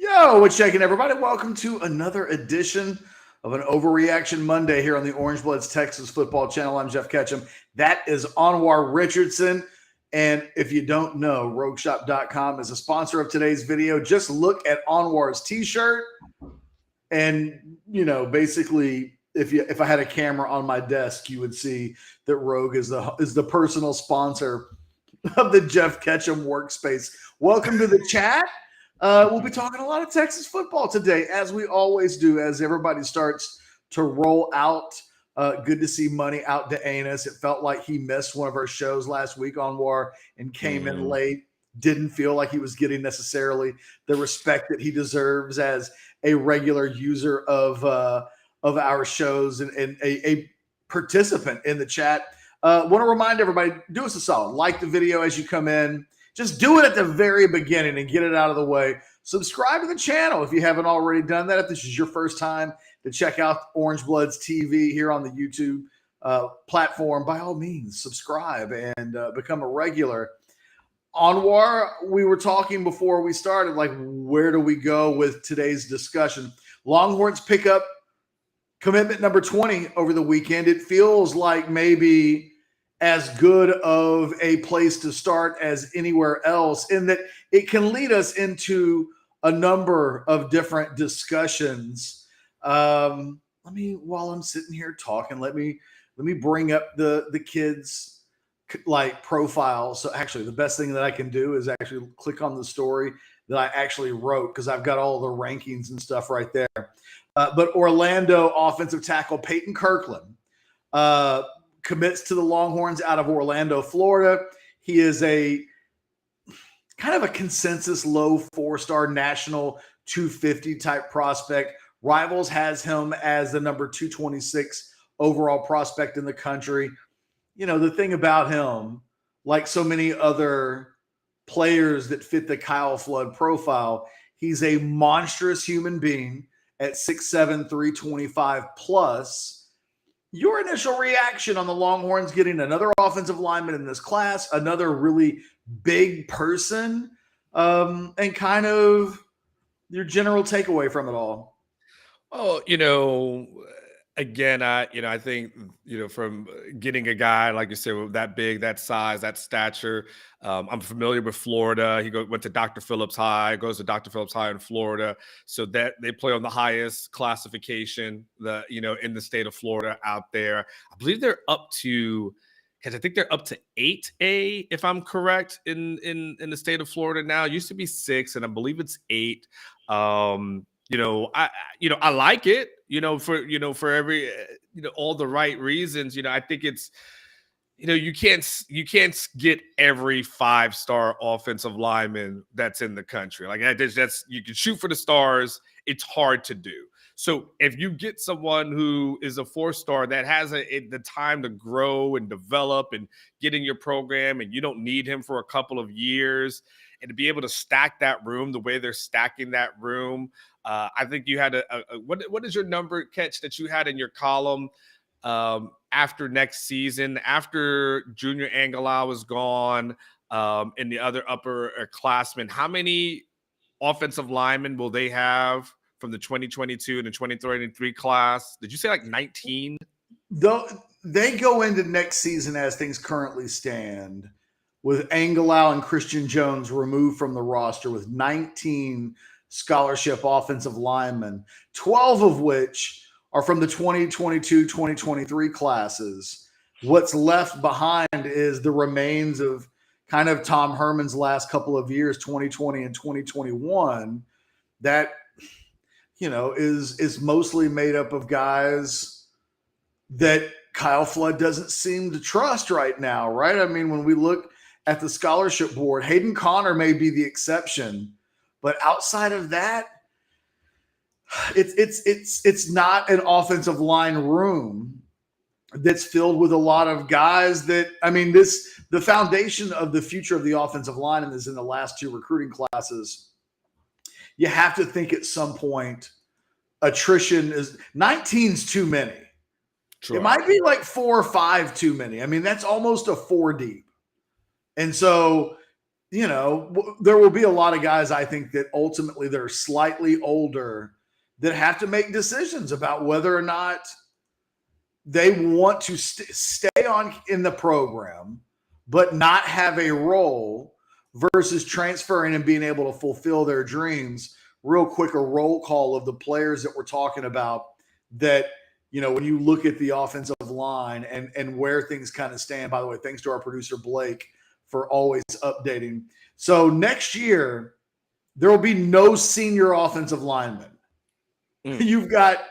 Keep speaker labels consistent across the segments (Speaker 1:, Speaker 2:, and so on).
Speaker 1: Yo, what's shaking, everybody? Welcome to another edition of an Overreaction Monday here on the Orange Bloods Texas Football Channel. I'm Geoff Ketchum. That is Anwar Richardson. And if you don't know, RogueShop.com is a sponsor of today's video. Just look at Anwar's t-shirt. And, basically, if I had a camera on my desk, you would see that Rogue is the personal sponsor of the Geoff Ketchum workspace. Welcome to the chat. We'll be talking a lot of Texas football today, as we always do, as everybody starts to roll out. Good to see Money out to Anus. It felt like he missed one of our shows last week on War and came in late. Didn't feel like he was getting necessarily the respect that he deserves as a regular user of our shows and a participant in the chat. Want to remind everybody, do us a solid. Like the video as you come in. Just do it at the very beginning and get it out of the way. Subscribe to the channel if you haven't already done that. If this is your first time to check out Orange Bloods TV here on the YouTube platform, by all means, subscribe and become a regular. Anwar, we were talking before we started, like, where do we go with today's discussion? Longhorns pick up commitment number 20 over the weekend. It feels like maybe as good of a place to start as anywhere else, in that it can lead us into a number of different discussions. While I'm sitting here talking, let me bring up the kids' profile. So actually, the best thing that I can do is actually click on the story that I actually wrote, because I've got all the rankings and stuff right there. But Orlando offensive tackle Peyton Kirkland commits to the Longhorns out of Orlando, Florida. He is a kind of a consensus low 4-star national 250 type prospect. Rivals has him as the number 226 overall prospect in the country. The thing about him, like so many other players that fit the Kyle Flood profile, he's a monstrous human being at 6'7", 325 plus. Your initial reaction on the Longhorns getting another offensive lineman in this class, another really big person, and kind of your general takeaway from it all?
Speaker 2: Oh, again, I think, from getting a guy, like you said, with that big, that size, that stature, I'm familiar with Florida. He went to Dr. Phillips High, goes to Dr. Phillips High in Florida. So that they play on the highest classification, in the state of Florida out there. I believe they're up to, because I think they're up to 8A, if I'm correct, in the state of Florida now. It used to be 6, and I believe it's 8. I like it, for every, all the right reasons. I think it's, you can't get every 5-star offensive lineman that's in the country. Like that's you can shoot for the stars. It's hard to do. So if you get someone who is a 4-star that has the time to grow and develop and get in your program, and you don't need him for a couple of years, and to be able to stack that room the way they're stacking that room, I think you had what is your number, Ketch, that you had in your column after next season, after Junior Angela was gone, and the other upperclassmen? How many offensive linemen will they have from the 2022 and the 2023 class? Did you say like 19?
Speaker 1: Though they go into next season as things currently stand, with Angelau and Christian Jones removed from the roster, with 19 scholarship offensive linemen, 12 of which are from the 2022-2023 classes. What's left behind is the remains of kind of Tom Herman's last couple of years, 2020 and 2021, that, is mostly made up of guys that Kyle Flood doesn't seem to trust right now, right? I mean, when we look at the scholarship board, Hayden Connor may be the exception, but outside of that, it's not an offensive line room that's filled with a lot of guys that, the foundation of the future of the offensive line is in the last 2 recruiting classes. You have to think at some point attrition is 19's too many. Sure. It might be like 4 or 5 too many. That's almost a 4 deep. And so there will be a lot of guys, I think, that ultimately they're slightly older that have to make decisions about whether or not they want to stay on in the program, but not have a role versus transferring and being able to fulfill their dreams. Real quick, a roll call of the players that we're talking about that, when you look at the offensive line and where things kind of stand. By the way, thanks to our producer, Blake, for always updating. So next year, there will be no senior offensive linemen. You've got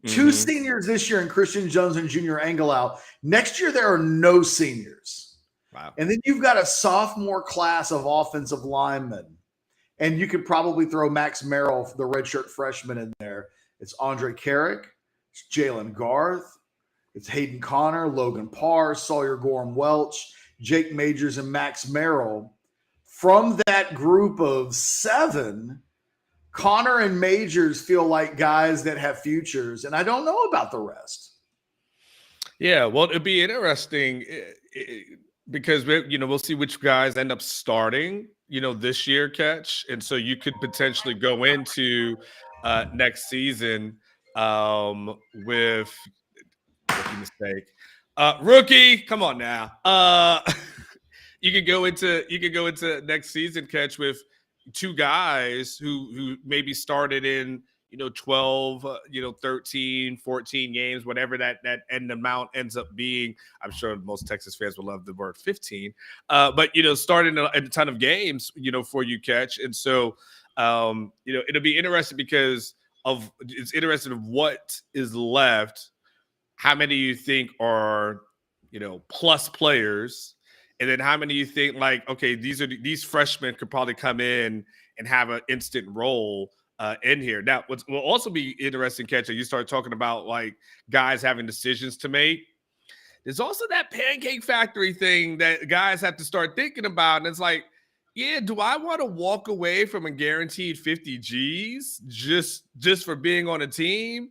Speaker 1: two seniors this year in Christian Jones and Junior Angelau. Next year, there are no seniors.
Speaker 2: Wow.
Speaker 1: And then you've got a sophomore class of offensive linemen. And you could probably throw Max Merrill, the redshirt freshman, in there. It's Andre Carrick. It's Jalen Garth. It's Hayden Connor, Logan Parr, Sawyer Gorham-Welch, Jake Majors, and Max Merrill. From that group of 7, Connor and Majors feel like guys that have futures, and I don't know about the rest.
Speaker 2: Yeah, well, it'd be interesting because we'll see which guys end up starting, this year, Catch, and so you could potentially go into next season with rookie mistake, rookie. Come on now, you could go into next season, Catch, with 2 guys who maybe started in 12 13 14 games, whatever that end amount ends up being. I'm sure most Texas fans will love the word 15, but starting a ton of games for you, Catch. And so it'll be interesting because it's interesting of what is left. How many you think are plus players? And then how many you think okay, these freshmen could probably come in and have an instant role in here. Now, what will also be interesting, Catch, you start talking about guys having decisions to make. There's also that pancake factory thing that guys have to start thinking about. And it's do I want to walk away from a guaranteed 50 G's just for being on a team?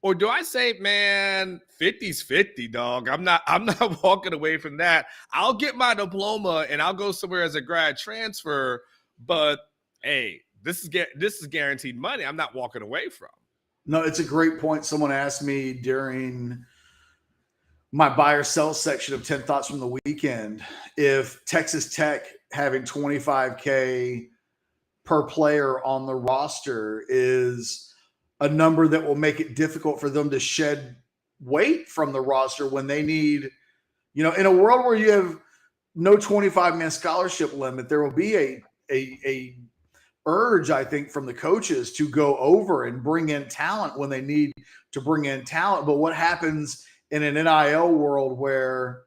Speaker 2: Or do I say, man, 50's 50, dog? I'm not walking away from that. I'll get my diploma and I'll go somewhere as a grad transfer. But hey, this is guaranteed money. I'm not walking away from.
Speaker 1: No, it's a great point. Someone asked me during my buy or sell section of 10 Thoughts from the Weekend if Texas Tech having $25K per player on the roster is a number that will make it difficult for them to shed weight from the roster when they need, in a world where you have no 25-man scholarship limit, there will be a urge, I think, from the coaches to go over and bring in talent when they need to bring in talent. But what happens in an NIL world where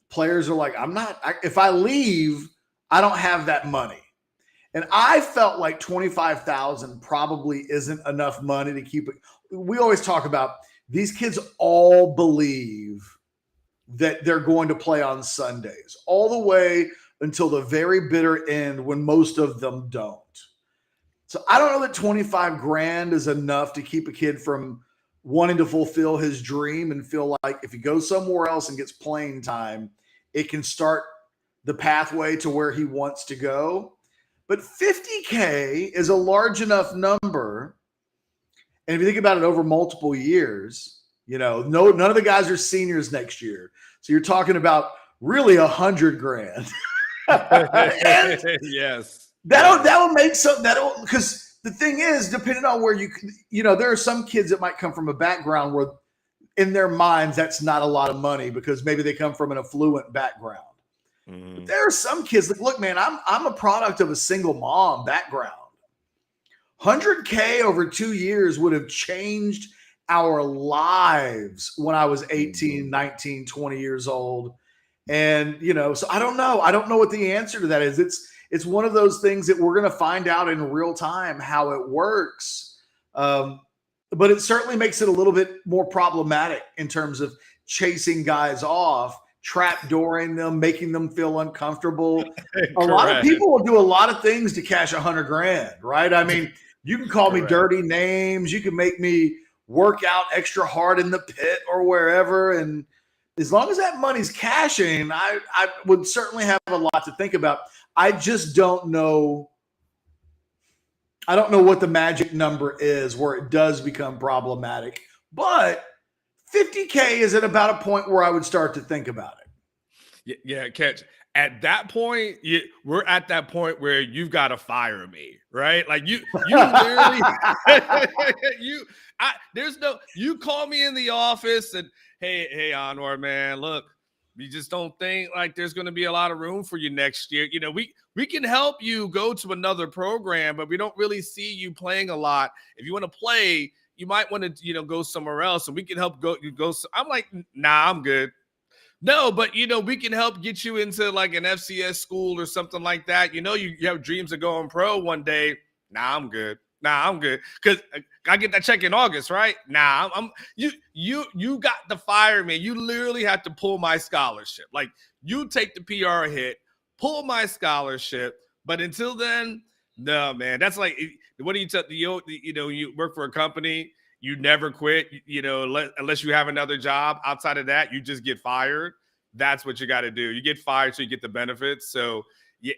Speaker 1: players are like, if I leave, I don't have that money. And I felt like $25,000 probably isn't enough money to keep it. We always talk about these kids all believe that they're going to play on Sundays all the way until the very bitter end when most of them don't. So I don't know that 25 grand is enough to keep a kid from wanting to fulfill his dream and feel like if he goes somewhere else and gets playing time, it can start the pathway to where he wants to go. But 50K is a large enough number. And if you think about it over multiple years, none of the guys are seniors next year. So you're talking about really 100 grand.
Speaker 2: Yes.
Speaker 1: That'll make something because the thing is, depending on where there are some kids that might come from a background where in their minds, that's not a lot of money because maybe they come from an affluent background. But there are some kids that look, man, I'm a product of a single mom background. 100K over 2 years would have changed our lives when I was 18, 19, 20 years old. And, so I don't know. I don't know what the answer to that is. It's one of those things that we're going to find out in real time how it works. But it certainly makes it a little bit more problematic in terms of chasing guys off, trapdooring them, making them feel uncomfortable. A lot of people will do a lot of things to cash 100 grand, right? I mean, you can call me dirty names. You can make me work out extra hard in the pit or wherever. And, as long as that money's cashing, I would certainly have a lot to think about. I just don't know. I don't know what the magic number is where it does become problematic, but 50K is at about a point where I would start to think about it.
Speaker 2: Yeah, Catch. At that point, we're at that point where you've got to fire me, right? Like you literally, you call me in the office and hey, Anwar, man, look, we just don't think like there's going to be a lot of room for you next year. You know, we can help you go to another program, but we don't really see you playing a lot. If you want to play, you might want to, go somewhere else, and we can help go. I'm like, nah, I'm good. No, but we can help get you into like an FCS school or something like that. You have dreams of going pro one day. Nah, I'm good. Because I get that check in August, right? Nah, you got to fire me. You literally have to pull my scholarship. Like you take the PR hit, pull my scholarship. But until then, no, man. That's like, what do you tell you work for a company. You never quit, unless you have another job. Outside of that, you just get fired. That's what you got to do. You get fired so you get the benefits. So yeah,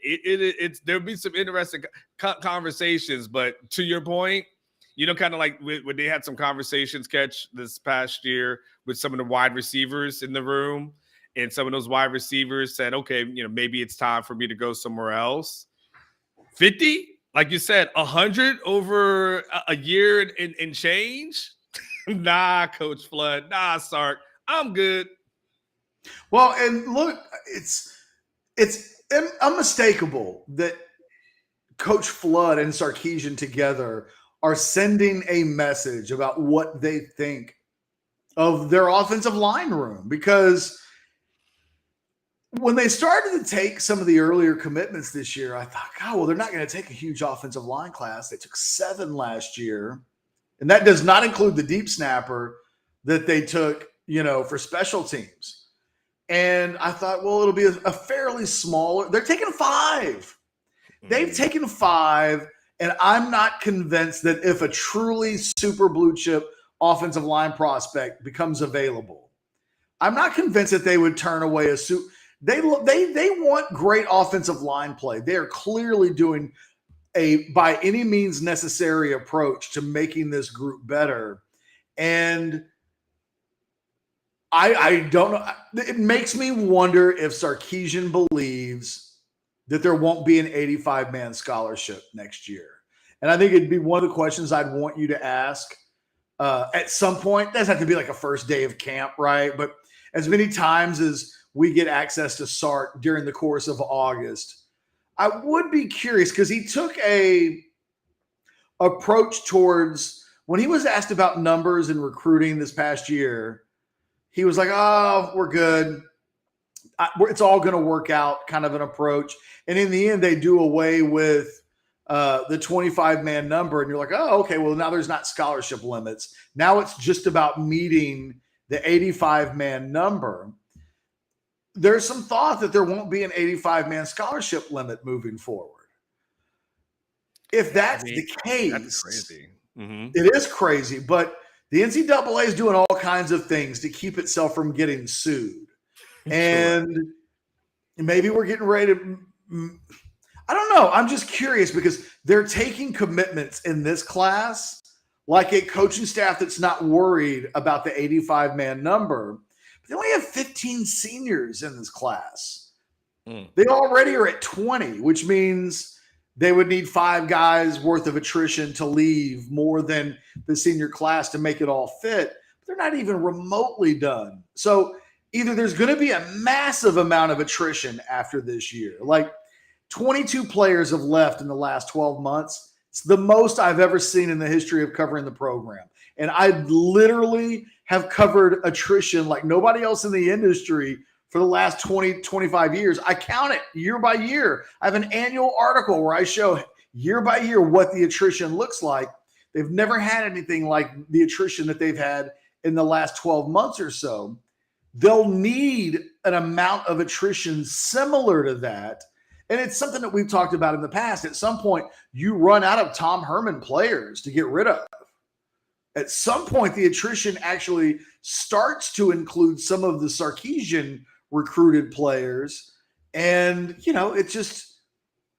Speaker 2: there'll be some interesting conversations. But to your point, kind of like when they had some conversations, Catch, this past year with some of the wide receivers in the room, and some of those wide receivers said, okay, maybe it's time for me to go somewhere else. 50? Like you said, 100 over a year and change? Nah, Coach Flood. Nah, Sark. I'm good.
Speaker 1: Well, and look, it's unmistakable that Coach Flood and Sarkisian together are sending a message about what they think of their offensive line room, because when they started to take some of the earlier commitments this year, I thought, God, well, they're not going to take a huge offensive line class. They took 7 last year, and that does not include the deep snapper that they took, for special teams. And I thought, well, it'll be a fairly smaller. They're taking 5. They've taken 5, and I'm not convinced that if a truly super blue chip offensive line prospect becomes available, I'm not convinced that they would turn away a suit. They want great offensive line play. They are clearly doing a by any means necessary approach to making this group better. And I don't know. It makes me wonder if Sarkisian believes that there won't be an 85-man scholarship next year. And I think it'd be one of the questions I'd want you to ask at some point. It doesn't have to be like a first day of camp, right? But as many times as we get access to Sark during the course of August, I would be curious, because he took a approach towards, when he was asked about numbers and recruiting this past year, he was like, oh, we're good. It's all going to work out, kind of an approach. And in the end, they do away with the 25-man number. And you're like, oh, okay, well, now there's not scholarship limits. Now it's just about meeting the 85-man number. There's some thought that there won't be an 85-man scholarship limit moving forward. If that's the case,
Speaker 2: that's crazy. Mm-hmm.
Speaker 1: It is crazy, but the NCAA is doing all kinds of things to keep itself from getting sued. And maybe we're getting ready to – I don't know. I'm just curious, because they're taking commitments in this class like a coaching staff that's not worried about the 85-man number. They only have 15 seniors in this class. They already are at 20, which means they would need 5 guys worth of attrition to leave, more than the senior class, to make it all fit. They're not even remotely done. So either there's going to be a massive amount of attrition after this year. Like 22 players have left in the last 12 months. It's the most I've ever seen in the history of covering the program. And I literally have covered attrition like nobody else in the industry for the last 20, 25 years. I count it year by year. I have an annual article where I show year by year what the attrition looks like. They've never had anything like the attrition that they've had in the last 12 months or so. They'll need an amount of attrition similar to that. And it's something that we've talked about in the past. At some point, you run out of Tom Herman players to get rid of. at some point the attrition actually starts to include some of the Sarkeesian recruited players. And, it just,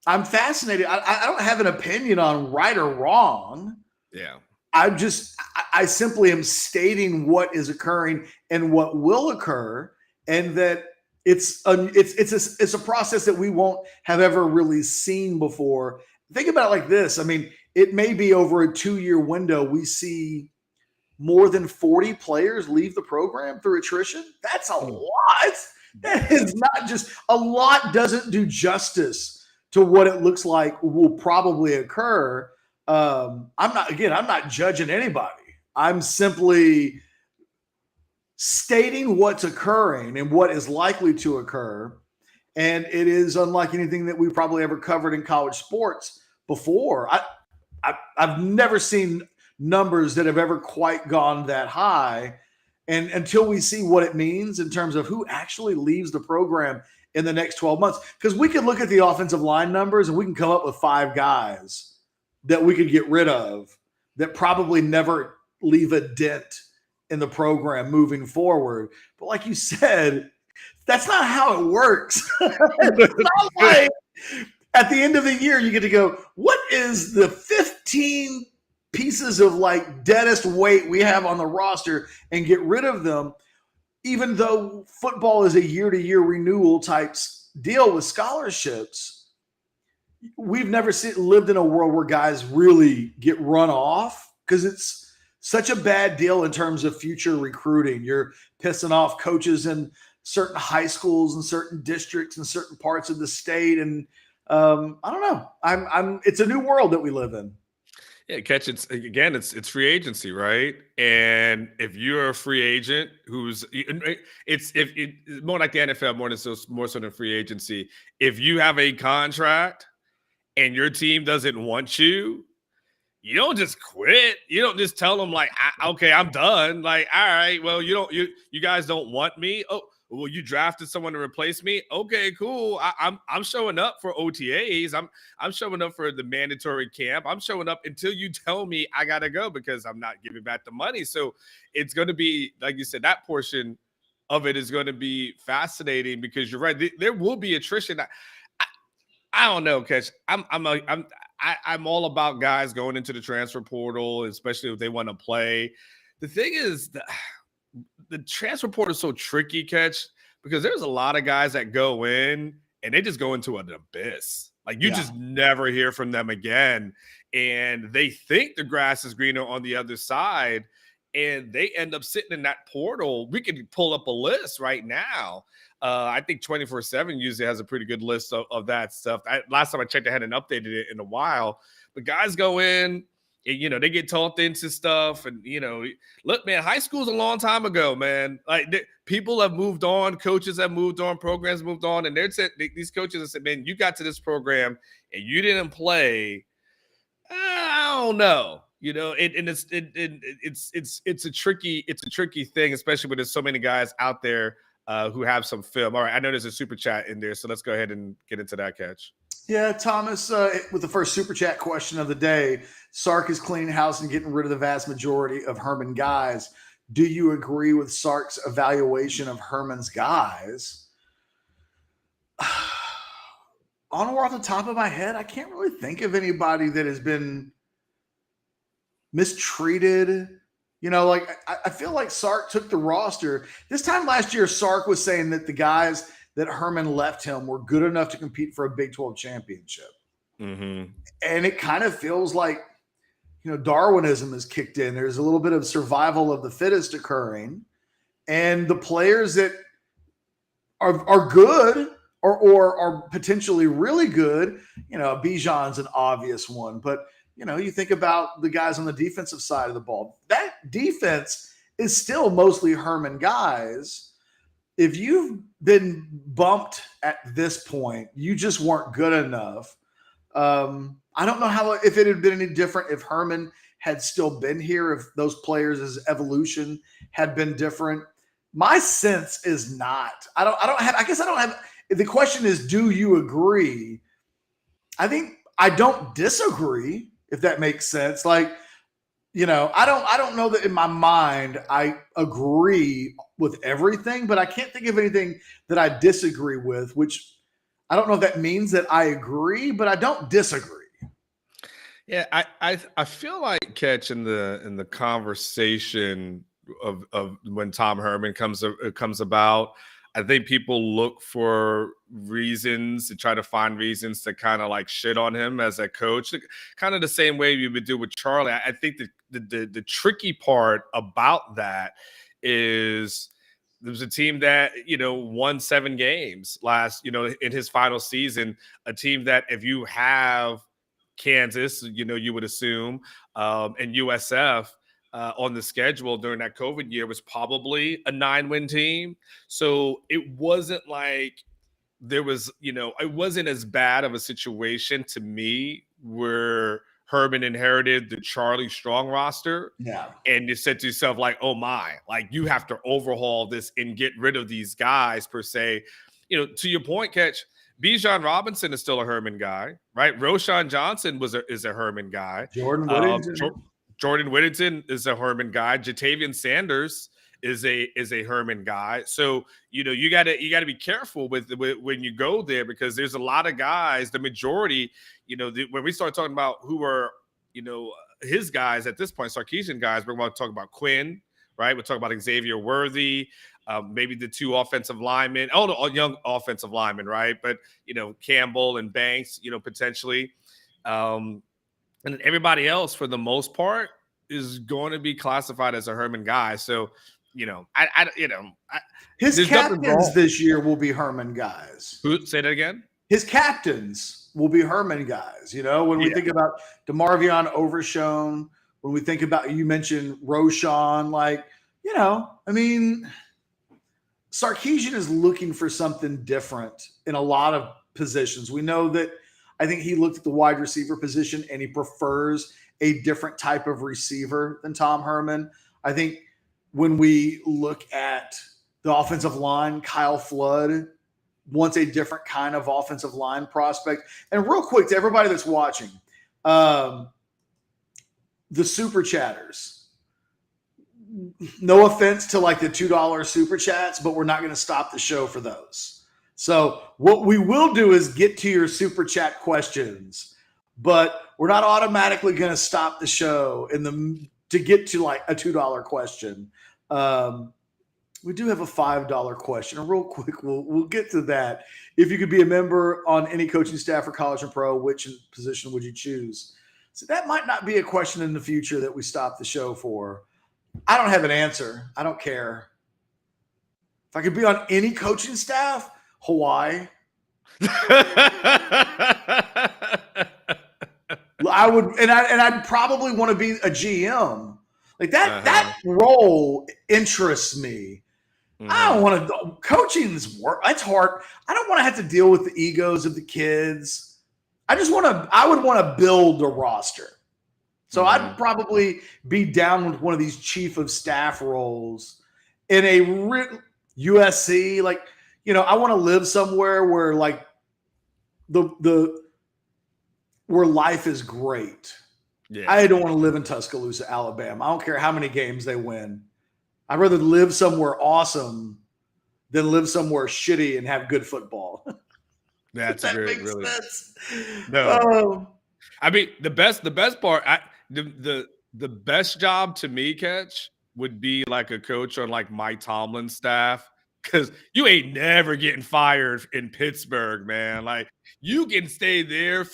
Speaker 1: I'm fascinated. I don't have an opinion on right or wrong.
Speaker 2: Yeah.
Speaker 1: I simply am stating what is occurring and what will occur, and that it's a process that we won't have ever really seen before. Think about it like this. I mean, it may be over a 2-year window we see more than 40 players leave the program through attrition. That's a lot. That is not just a lot. Doesn't do justice to what it looks like will probably occur. I'm not judging anybody. I'm simply stating what's occurring and what is likely to occur. And it is unlike anything that we've probably ever covered in college sports before. I've never seen numbers that have ever quite gone that high. And until we see what it means in terms of who actually leaves the program in the next 12 months, because we could look at the offensive line numbers and we can come up with 5 guys that we could get rid of that probably never leave a dent in the program moving forward. But like you said, that's not how it works. It's not like at the end of the year, you get to go, what is the 15 pieces of like deadest weight we have on the roster and get rid of them, even though football is a year-to-year renewal type deal with scholarships. We've never lived in a world where guys really get run off because it's such a bad deal in terms of future recruiting. You're pissing off coaches in certain high schools and certain districts and certain parts of the state. And I don't know. It's a new world that we live in.
Speaker 2: Yeah, it's free agency, right? And if you're a free agent it's more like the NFL more so than free agency. If you have a contract and your team doesn't want you, you don't just quit. You don't just tell them like, okay, I'm done. Like, all right, well, you guys don't want me. Oh, well, you drafted someone to replace me. Okay, cool. I'm showing up for OTAs. I'm showing up for the mandatory camp. I'm showing up until you tell me I gotta go because I'm not giving back the money. So it's going to be, like you said, that portion of it is going to be fascinating because you're right. There will be attrition. I don't know, Ketch. I'm all about guys going into the transfer portal, especially if they want to play. The thing is, the transfer portal is so tricky, Ketch, because there's a lot of guys that go in and they just go into an abyss. Like you just never hear from them again. And they think the grass is greener on the other side. And they end up sitting in that portal. We could pull up a list right now. I think 24/7 usually has a pretty good list of that stuff. Last time I checked, I hadn't updated it in a while. But guys go in, and, they get talked into stuff. And, look, man, high school's a long time ago, man. Like people have moved on. Coaches have moved on. Programs moved on. And these coaches have said, man, you got to this program and you didn't play. I don't know. It's a tricky thing, especially when there's so many guys out there who have some film. All right, I know there's a super chat in there, so let's go ahead and get into that, Catch.
Speaker 1: Yeah, Thomas, with the first super chat question of the day, Sark is cleaning house and getting rid of the vast majority of Herman guys. Do you agree with Sark's evaluation of Herman's guys? Anwar, off the top of my head, I can't really think of anybody that has been mistreated. I feel like Sark took the roster. This time last year, Sark was saying that the guys that Herman left him were good enough to compete for a Big 12 championship.
Speaker 2: Mm-hmm.
Speaker 1: And it kind of feels like, Darwinism has kicked in. There's a little bit of survival of the fittest occurring. And the players that are good or are potentially really good, Bijan's an obvious one. But, you think about the guys on the defensive side of the ball. That defense is still mostly Herman guys. If you've been bumped at this point, you just weren't good enough. I don't know if it had been any different if Herman had still been here, if those players' evolution had been different. My sense is not. I don't have. The question is, do you agree? I think I don't disagree, if that makes sense. Like, I don't know that in my mind I agree with everything, but I can't think of anything that I disagree with, which I don't know if that means that I agree, but I don't disagree.
Speaker 2: Yeah, I feel like Catch in the conversation of when Tom Herman comes about. I think people look for reasons to try to find reasons to kind of like shit on him as a coach, kind of the same way you would do with Charlie. I think the tricky part about that is there was a team that won 7 games in his final season. A team that if you have Kansas, you would assume, and USF on the schedule during that COVID year was probably a 9-win team. So it wasn't like it wasn't as bad of a situation to me where Herman inherited the Charlie Strong roster.
Speaker 1: Yeah.
Speaker 2: And you said to yourself, like, oh my, like you have to overhaul this and get rid of these guys per se. To your point, Catch, Bijan Robinson is still a Herman guy, right? Roshan Johnson is a Herman guy.
Speaker 1: Jordan Whittington.
Speaker 2: Jordan Whittington is a Herman guy. Jatavian Sanders is a Herman guy. So you gotta be careful with when you go there, because there's a lot of guys. The majority, when we start talking about who are his guys at this point, Sarkeesian guys, we're going to talk about Quinn, right? We'll talk about Xavier Worthy. Maybe the 2 offensive linemen, all young offensive linemen, right? But, Campbell and Banks, potentially. And everybody else, for the most part, is going to be classified as a Herman guy. So,
Speaker 1: his captains this year will be Herman guys.
Speaker 2: Say that again?
Speaker 1: His captains will be Herman guys. When we think about DeMarvion Overshown, when we think about, you mentioned Roshan, Sarkeesian is looking for something different in a lot of positions. We know that I think he looked at the wide receiver position and he prefers a different type of receiver than Tom Herman. I think when we look at the offensive line, Kyle Flood wants a different kind of offensive line prospect. And real quick, to everybody that's watching, the super chatters, no offense to like the $2 super chats, but we're not going to stop the show for those. So what we will do is get to your super chat questions, but we're not automatically going to stop the show to get to like a $2 question. We do have a $5 question. And real quick, we'll get to that. If you could be a member on any coaching staff for college and pro, which position would you choose? So that might not be a question in the future that we stop the show for. I don't have an answer. I don't care. If I could be on any coaching staff, Hawaii. I would, and I'd probably want to be a GM. Like that, that role interests me. I don't want to. Coaching's work. It's hard. I don't want to have to deal with the egos of the kids. I would want to build a roster. So I'd probably be down with one of these chief of staff roles in a USC. Like, I want to live somewhere where like where life is great. Yeah. I don't want to live in Tuscaloosa, Alabama. I don't care how many games they win. I'd rather live somewhere awesome than live somewhere shitty and have good football.
Speaker 2: That's
Speaker 1: that
Speaker 2: really,
Speaker 1: makes
Speaker 2: really
Speaker 1: sense.
Speaker 2: No. I mean, the best part, the best job to me, Catch, would be like a coach on like Mike Tomlin's staff, because you ain't never getting fired in Pittsburgh, man. Like you can stay there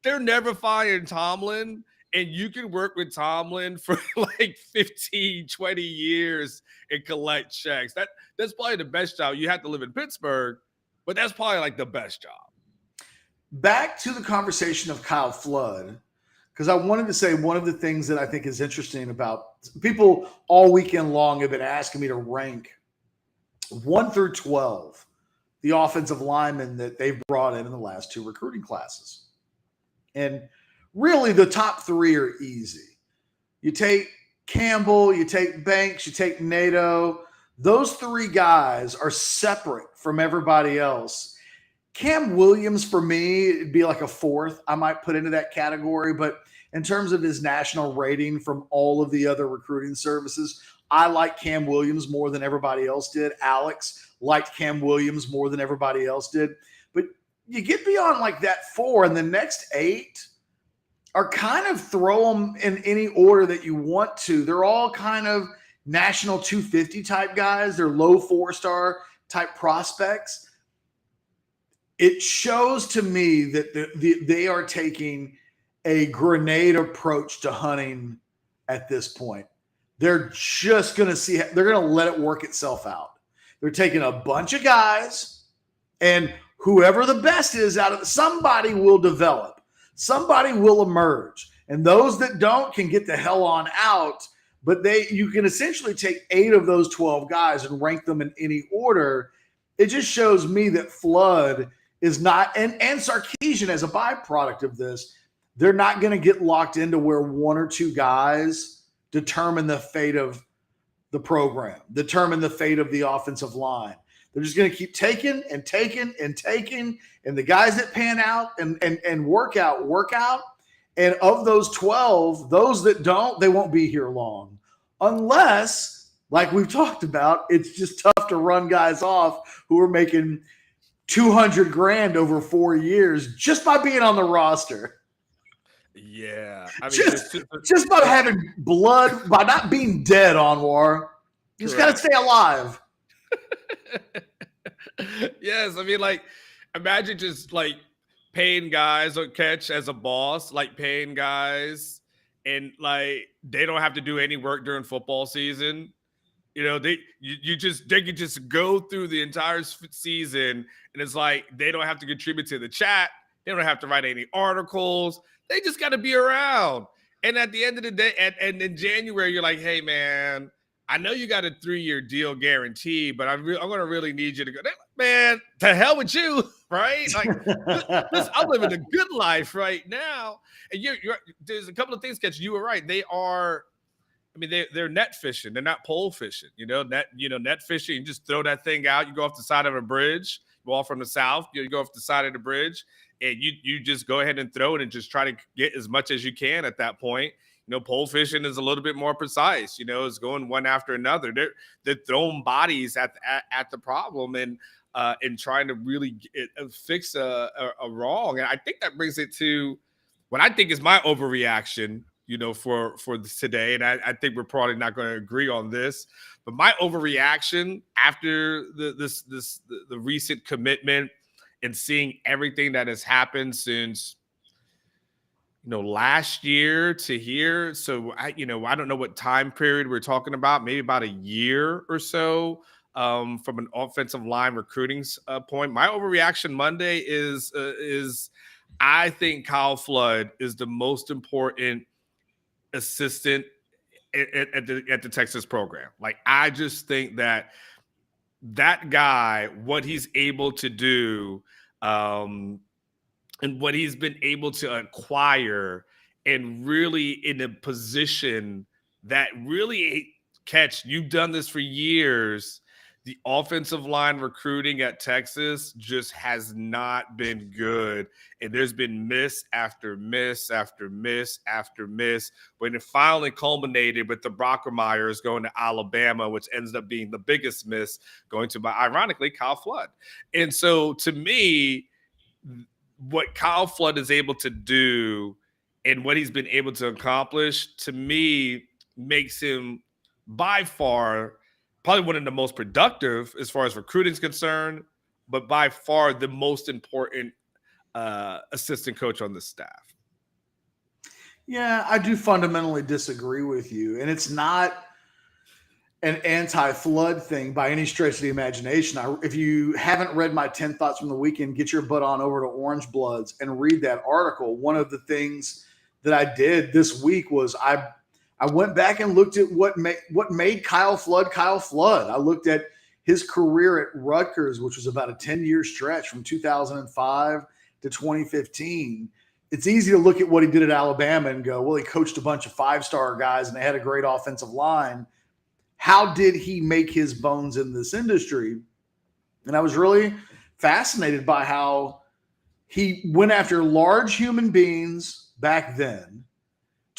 Speaker 2: they're never firing Tomlin, and you can work with Tomlin for like 15, 20 years and collect checks. That's probably the best job. You have to live in Pittsburgh, but that's probably like the best job.
Speaker 1: Back to the conversation of Kyle Flood, because I wanted to say one of the things that I think is interesting about people all weekend long have been asking me to rank 1 through 12 the offensive linemen that they've brought in the last 2 recruiting classes. And really the top 3 are easy. You take Campbell, you take Banks, you take Nato. Those 3 guys are separate from everybody else. Cam Williams, for me, it'd be like a 4th. I might put into that category, but in terms of his national rating from all of the other recruiting services. I like Cam Williams more than everybody else did. Alex liked Cam Williams more than everybody else did. But you get beyond like that 4, and the next 8 are kind of throw them in any order that you want to. They're all kind of national 250 type guys. They're low 4-star type prospects. It shows to me that they are taking a grenade approach to hunting at this point. They're just going to see, they're going to let it work itself out. They're taking a bunch of guys, and whoever the best is out of somebody will develop. Somebody will emerge. And those that don't can get the hell on out. But you can essentially take 8 of those 12 guys and rank them in any order. It just shows me that Flood is not, and Sarkisian as a byproduct of this, they're not going to get locked into where 1 or 2 guys determine the fate of the program, determine the fate of the offensive line. They're just going to keep taking and taking and taking, and the guys that pan out and work out. And of those 12, those that don't, they won't be here long. Unless, like we've talked about, it's just tough to run guys off who are making $200,000 over 4 years just by being on the roster.
Speaker 2: Yeah. I mean,
Speaker 1: just by having blood, by not being dead, Anwar. You just got to stay alive.
Speaker 2: Yes. I mean, like, imagine just like paying guys or Catch as a boss, like paying guys, and like they don't have to do any work during football season. You know, they could just go through the entire season, and it's like they don't have to contribute to the chat. They don't have to write any articles. They just got to be around. And at the end of the day, and in January, you're like, hey, man, I know you got a 3-year deal guarantee, but I'm going to really need you to go. Man, to hell with you, right? Like, I'm living a good life right now. And there's a couple of things, Catch. You were right. They are. I mean, they're net fishing. They're not pole fishing. Net fishing. You just throw that thing out. You go off the side of a bridge. You all from the south. You go off the side of the bridge, and you just go ahead and throw it and just try to get as much as you can at that point. Pole fishing is a little bit more precise. It's going one after another. They're throwing bodies at the problem and trying to really fix a wrong. And I think that brings it to what I think is my overreaction. For today, and I think we're probably not going to agree on this, but my overreaction after the recent commitment and seeing everything that has happened since last year to here. So I don't know what time period we're talking about, maybe about a year or so from an offensive line recruiting point. My overreaction Monday is I think Kyle Flood is the most important assistant at the Texas program. Like, I just think that guy, what he's able to do, and what he's been able to acquire, and really in a position that really, Catch, you've done this for years. The offensive line recruiting at Texas just has not been good. And there's been miss after miss after miss after miss, when it finally culminated with the Brockermeyers going to Alabama, which ends up being the biggest miss, going to, ironically, Kyle Flood. And so to me, what Kyle Flood is able to do and what he's been able to accomplish, to me, makes him by far probably one of the most productive as far as recruiting is concerned, but by far the most important assistant coach on the staff.
Speaker 1: Yeah, I do fundamentally disagree with you. And it's not an anti-Flood thing by any stretch of the imagination. If you haven't read my 10 thoughts from the weekend, get your butt on over to Orange Bloods and read that article. One of the things that I did this week was I went back and looked at what made Kyle Flood Kyle Flood. I looked at his career at Rutgers, which was about a 10-year stretch from 2005 to 2015. It's easy to look at what he did at Alabama and go, well, he coached a bunch of 5-star guys and they had a great offensive line. How did he make his bones in this industry? And I was really fascinated by how he went after large human beings back then,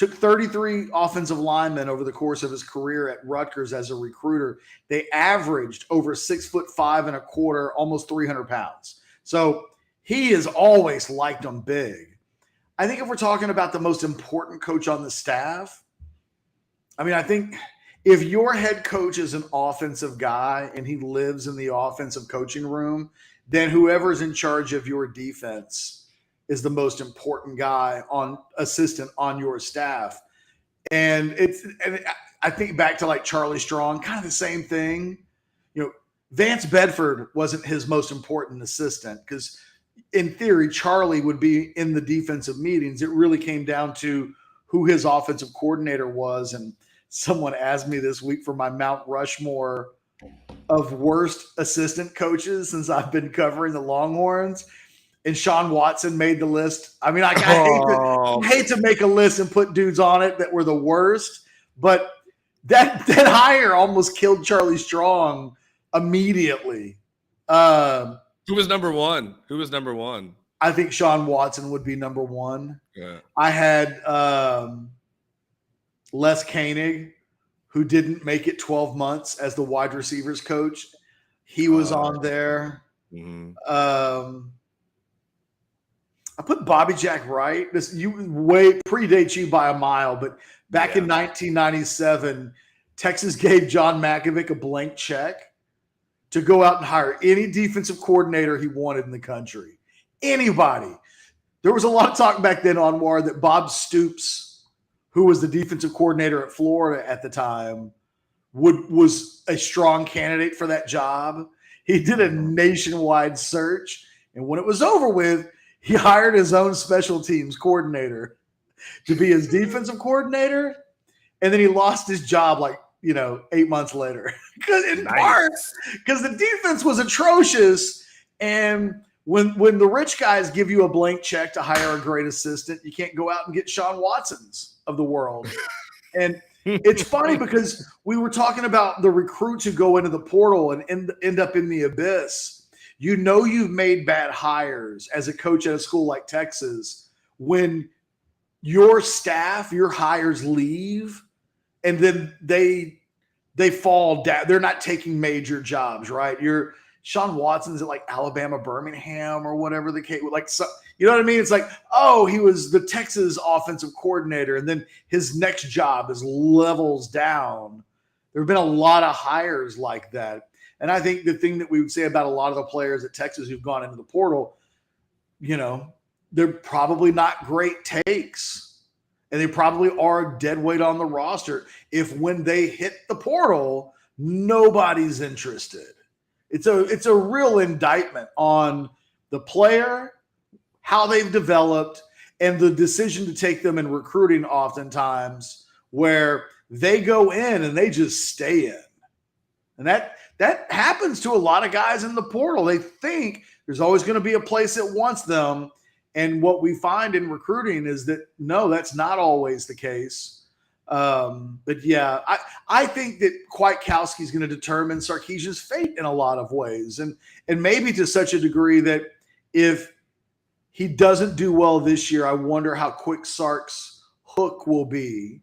Speaker 1: took 33 offensive linemen over the course of his career at Rutgers as a recruiter. They averaged over 6'5", almost 300 pounds. So he has always liked them big. I think if we're talking about the most important coach on the staff, I mean, I think if your head coach is an offensive guy and he lives in the offensive coaching room, then whoever's in charge of your defense is the most important guy assistant on your staff. And I think back to like Charlie Strong, kind of the same thing. You know, Vance Bedford wasn't his most important assistant because in theory, Charlie would be in the defensive meetings. It really came down to who his offensive coordinator was. And someone asked me this week for my Mount Rushmore of worst assistant coaches since I've been covering the Longhorns. And Sean Watson made the list. I mean, I hate to make a list and put dudes on it that were the worst, but that hire almost killed Charlie Strong immediately.
Speaker 2: Who was number one?
Speaker 1: I think Sean Watson would be number one.
Speaker 2: Yeah.
Speaker 1: I had Les Koenig, who didn't make it 12 months as the wide receivers coach. He was on there.
Speaker 2: Mm-hmm.
Speaker 1: I put Bobby Jack Wright. This way predates you by a mile, but back in 1997, Texas gave John Malkovich a blank check to go out and hire any defensive coordinator he wanted in the country. Anybody. There was a lot of talk back then, Anwar, that Bob Stoops, who was the defensive coordinator at Florida at the time, was a strong candidate for that job. He did a nationwide search, and when it was over with, he hired his own special teams coordinator to be his defensive coordinator, and then he lost his job 8 months later. Because the defense was atrocious, and when the rich guys give you a blank check to hire a great assistant, you can't go out and get Sean Watsons of the world. And it's funny because we were talking about the recruits who go into the portal and end up in the abyss. You know you've made bad hires as a coach at a school like Texas when your staff, your hires leave, and then they fall down. They're not taking major jobs, right? Sean Watson's at like Alabama, Birmingham, or whatever the case. You know what I mean? It's like, oh, he was the Texas offensive coordinator, and then his next job is levels down. There have been a lot of hires like that. And I think the thing that we would say about a lot of the players at Texas who've gone into the portal, they're probably not great takes. And they probably are dead weight on the roster if when they hit the portal, nobody's interested. It's a real indictment on the player, how they've developed, and the decision to take them in recruiting oftentimes where they go in and they just stay in. And that happens to a lot of guys in the portal. They think there's always going to be a place that wants them. And what we find in recruiting is that, no, that's not always the case. But yeah, I think that Kwiatkowski is going to determine Sarkisian's fate in a lot of ways. And maybe to such a degree that if he doesn't do well this year, I wonder how quick Sark's hook will be.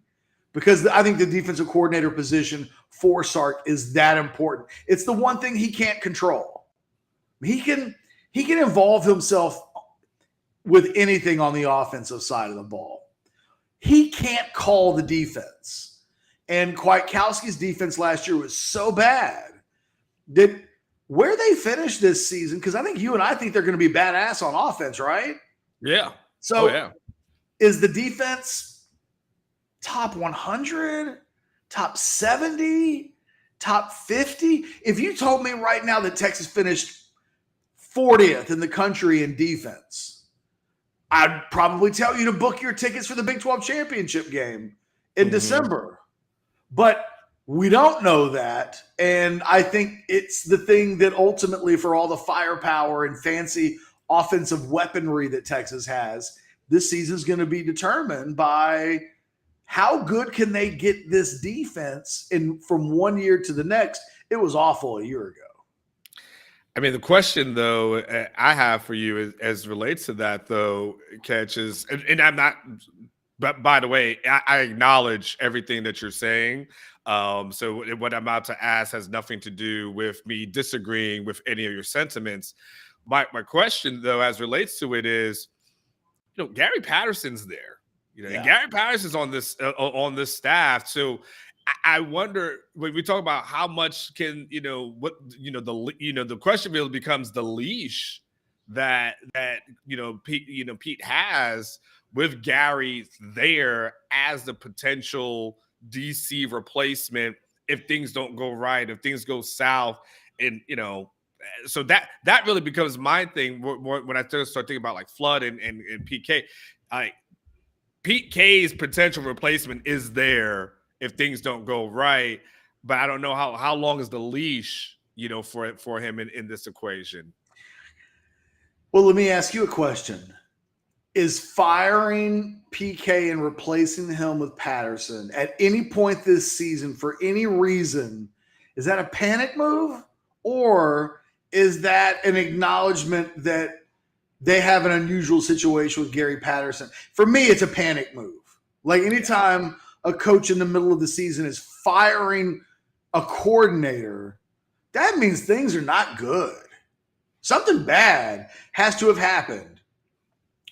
Speaker 1: Because I think the defensive coordinator position for Sark is that important. It's the one thing he can't control. He can involve himself with anything on the offensive side of the ball. He can't call the defense. And Kwiatkowski's defense last year was so bad that where they finished this season, because I think you and I think they're going to be badass on offense, right?
Speaker 2: Yeah.
Speaker 1: So is the defense top 100, top 70, top 50? If you told me right now that Texas finished 40th in the country in defense, I'd probably tell you to book your tickets for the Big 12 championship game in December. But we don't know that. And I think it's the thing that ultimately, for all the firepower and fancy offensive weaponry that Texas has, this season is going to be determined by how good can they get this defense from one year to the next. It was awful a year ago.
Speaker 2: I mean, the question, though, I have for you as relates to that, though, Ketch, is, and I'm not But by the way, I acknowledge everything that you're saying. So what I'm about to ask has nothing to do with me disagreeing with any of your sentiments. My question, though, as relates to it is, Gary Patterson's there, and
Speaker 1: Yeah.
Speaker 2: Gary Patterson's on this staff. So I wonder when we talk about how much can the question really becomes the leash that Pete has with Gary there as the potential DC replacement if things don't go right, if things go south, and so that really becomes my thing when I start thinking about like Flood and PK. Like Pete K's potential replacement is there if things don't go right, but I don't know how long is the leash, for him in this equation.
Speaker 1: Well, let me ask you a question. Is firing PK and replacing him with Patterson at any point this season for any reason, is that a panic move? Or is that an acknowledgement that they have an unusual situation with Gary Patterson? For me, it's a panic move. Like anytime a coach in the middle of the season is firing a coordinator, that means things are not good. Something bad has to have happened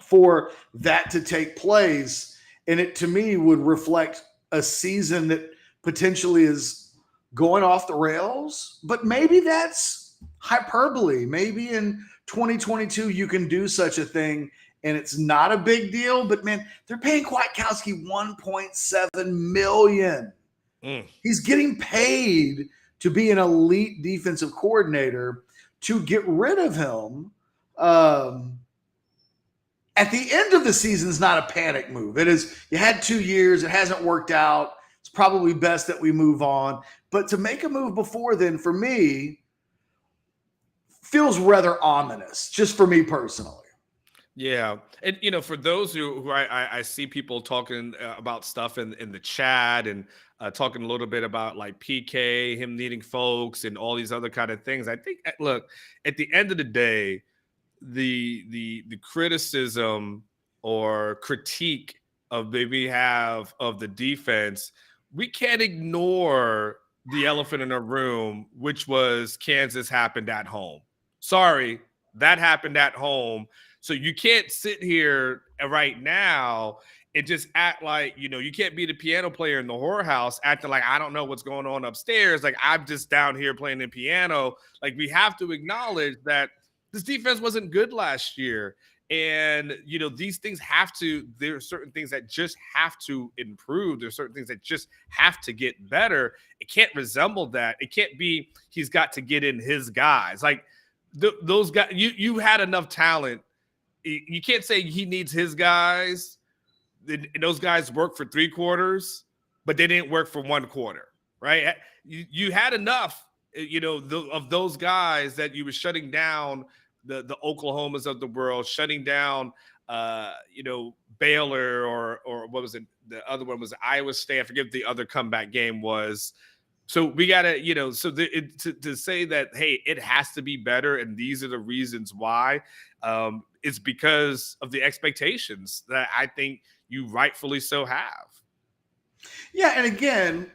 Speaker 1: for that to take place. And it, to me, would reflect a season that potentially is going off the rails, but maybe that's hyperbole. Maybe in 2022, you can do such a thing and it's not a big deal, but man, they're paying Kwiatkowski $1.7 million. He's getting paid to be an elite defensive coordinator. To get rid of him at the end of the season is not a panic move. It is, you had 2 years, it hasn't worked out. It's probably best that we move on. But to make a move before then, for me, feels rather ominous, just for me personally.
Speaker 2: Yeah. And, for those who I see people talking about stuff in the chat and talking a little bit about like PK, him needing folks and all these other kind of things. I think, look, at the end of the day, the criticism or critique of maybe have of the defense, we can't ignore the elephant in the room, which was Kansas happened at home. Sorry, that happened at home. So you can't sit here right now and just act like, you can't be the piano player in the whorehouse acting like I don't know what's going on upstairs. Like I'm just down here playing the piano. Like we have to acknowledge that this defense wasn't good last year. And, these things there are certain things that just have to improve. There's certain things that just have to get better. It can't resemble that. It can't be, he's got to get in his guys. Like those guys, you had enough talent. You can't say he needs his guys. Those guys work for 3 quarters, but they didn't work for 1 quarter, right? You had enough, of those guys that you were shutting down the Oklahomas of the world, shutting down, Baylor or what was it? The other one was Iowa State. I forget what the other comeback game was. So we got to, to say that, hey, it has to be better. And these are the reasons why. It's because of the expectations that I think you rightfully so have.
Speaker 1: Yeah. And again,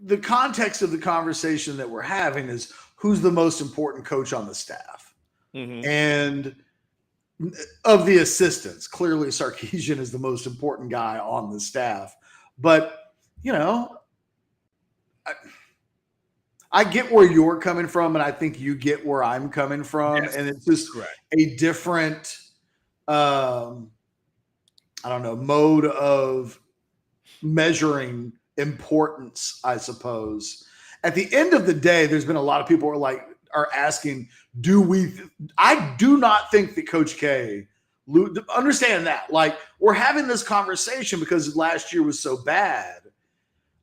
Speaker 1: the context of the conversation that we're having is who's the most important coach on the staff. Mm-hmm. And of the assistants, clearly Sarkisian is the most important guy on the staff. But, I get where you're coming from, and I think you get where I'm coming from. Yes, and it's just a different, mode of measuring importance, I suppose. At the end of the day, there's been a lot of people who are asking, I do not think that Coach K, understand that. Like, we're having this conversation because last year was so bad.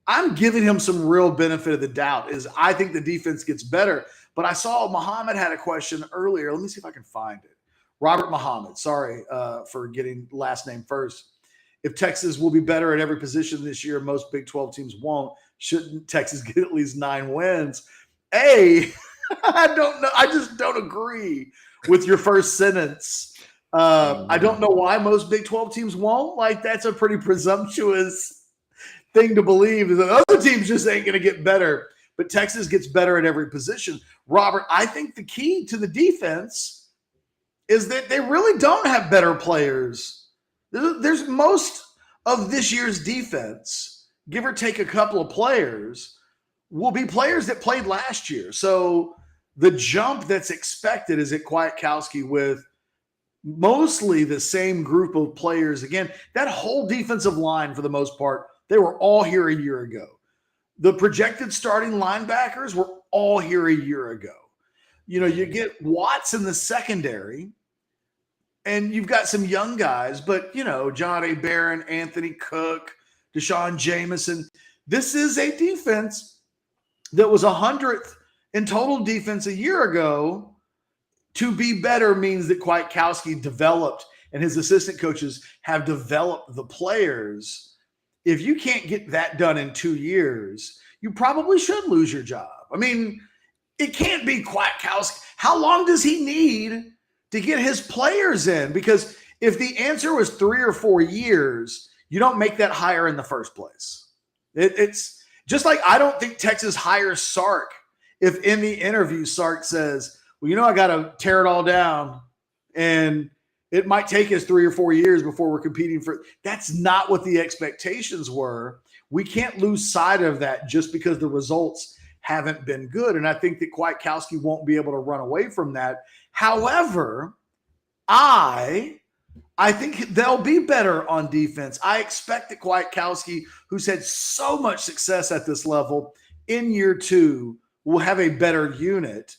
Speaker 1: I'm giving him some real benefit of the doubt. I think the defense gets better. But I saw Muhammad had a question earlier. Let me see if I can find it. Robert Muhammad, sorry for getting last name first. If Texas will be better at every position this year, most Big 12 teams won't. Shouldn't Texas get at least 9 wins? I don't know. I just don't agree with your first sentence I don't know why most Big 12 teams won't. Like, that's a pretty presumptuous thing to believe, that other teams just ain't going to get better. But Texas gets better at every position. Robert, I think the key to the defense is that they really don't have better players. There's most of this year's defense, give or take a couple of players, will be players that played last year. So the jump that's expected is at Kwiatkowski with mostly the same group of players. Again, that whole defensive line, for the most part, they were all here a year ago. The projected starting linebackers were all here a year ago. You know, you get Watts in the secondary, and you've got some young guys, but, you know, John A. Barron, Anthony Cook, Deshaun Jameson. This is a defense that was 100th in total defense a year ago. To be better means that Kwiatkowski developed, and his assistant coaches have developed the players. If you can't get that done in 2 years, you probably should lose your job. I mean, it can't be Kwiatkowski. How long does he need to get his players in? Because if the answer was 3 or 4 years, you don't make that hire in the first place. It's just like, I don't think Texas hires Sark if in the interview Sark says, well, you know, I got to tear it all down, and it might take us 3 or 4 years before we're competing for. That's not what the expectations were. We can't lose sight of that just because the results haven't been good. And I think that Kwiatkowski won't be able to run away from that. However, I think they'll be better on defense. I expect that Kwiatkowski, who's had so much success at this level, in year 2 will have a better unit.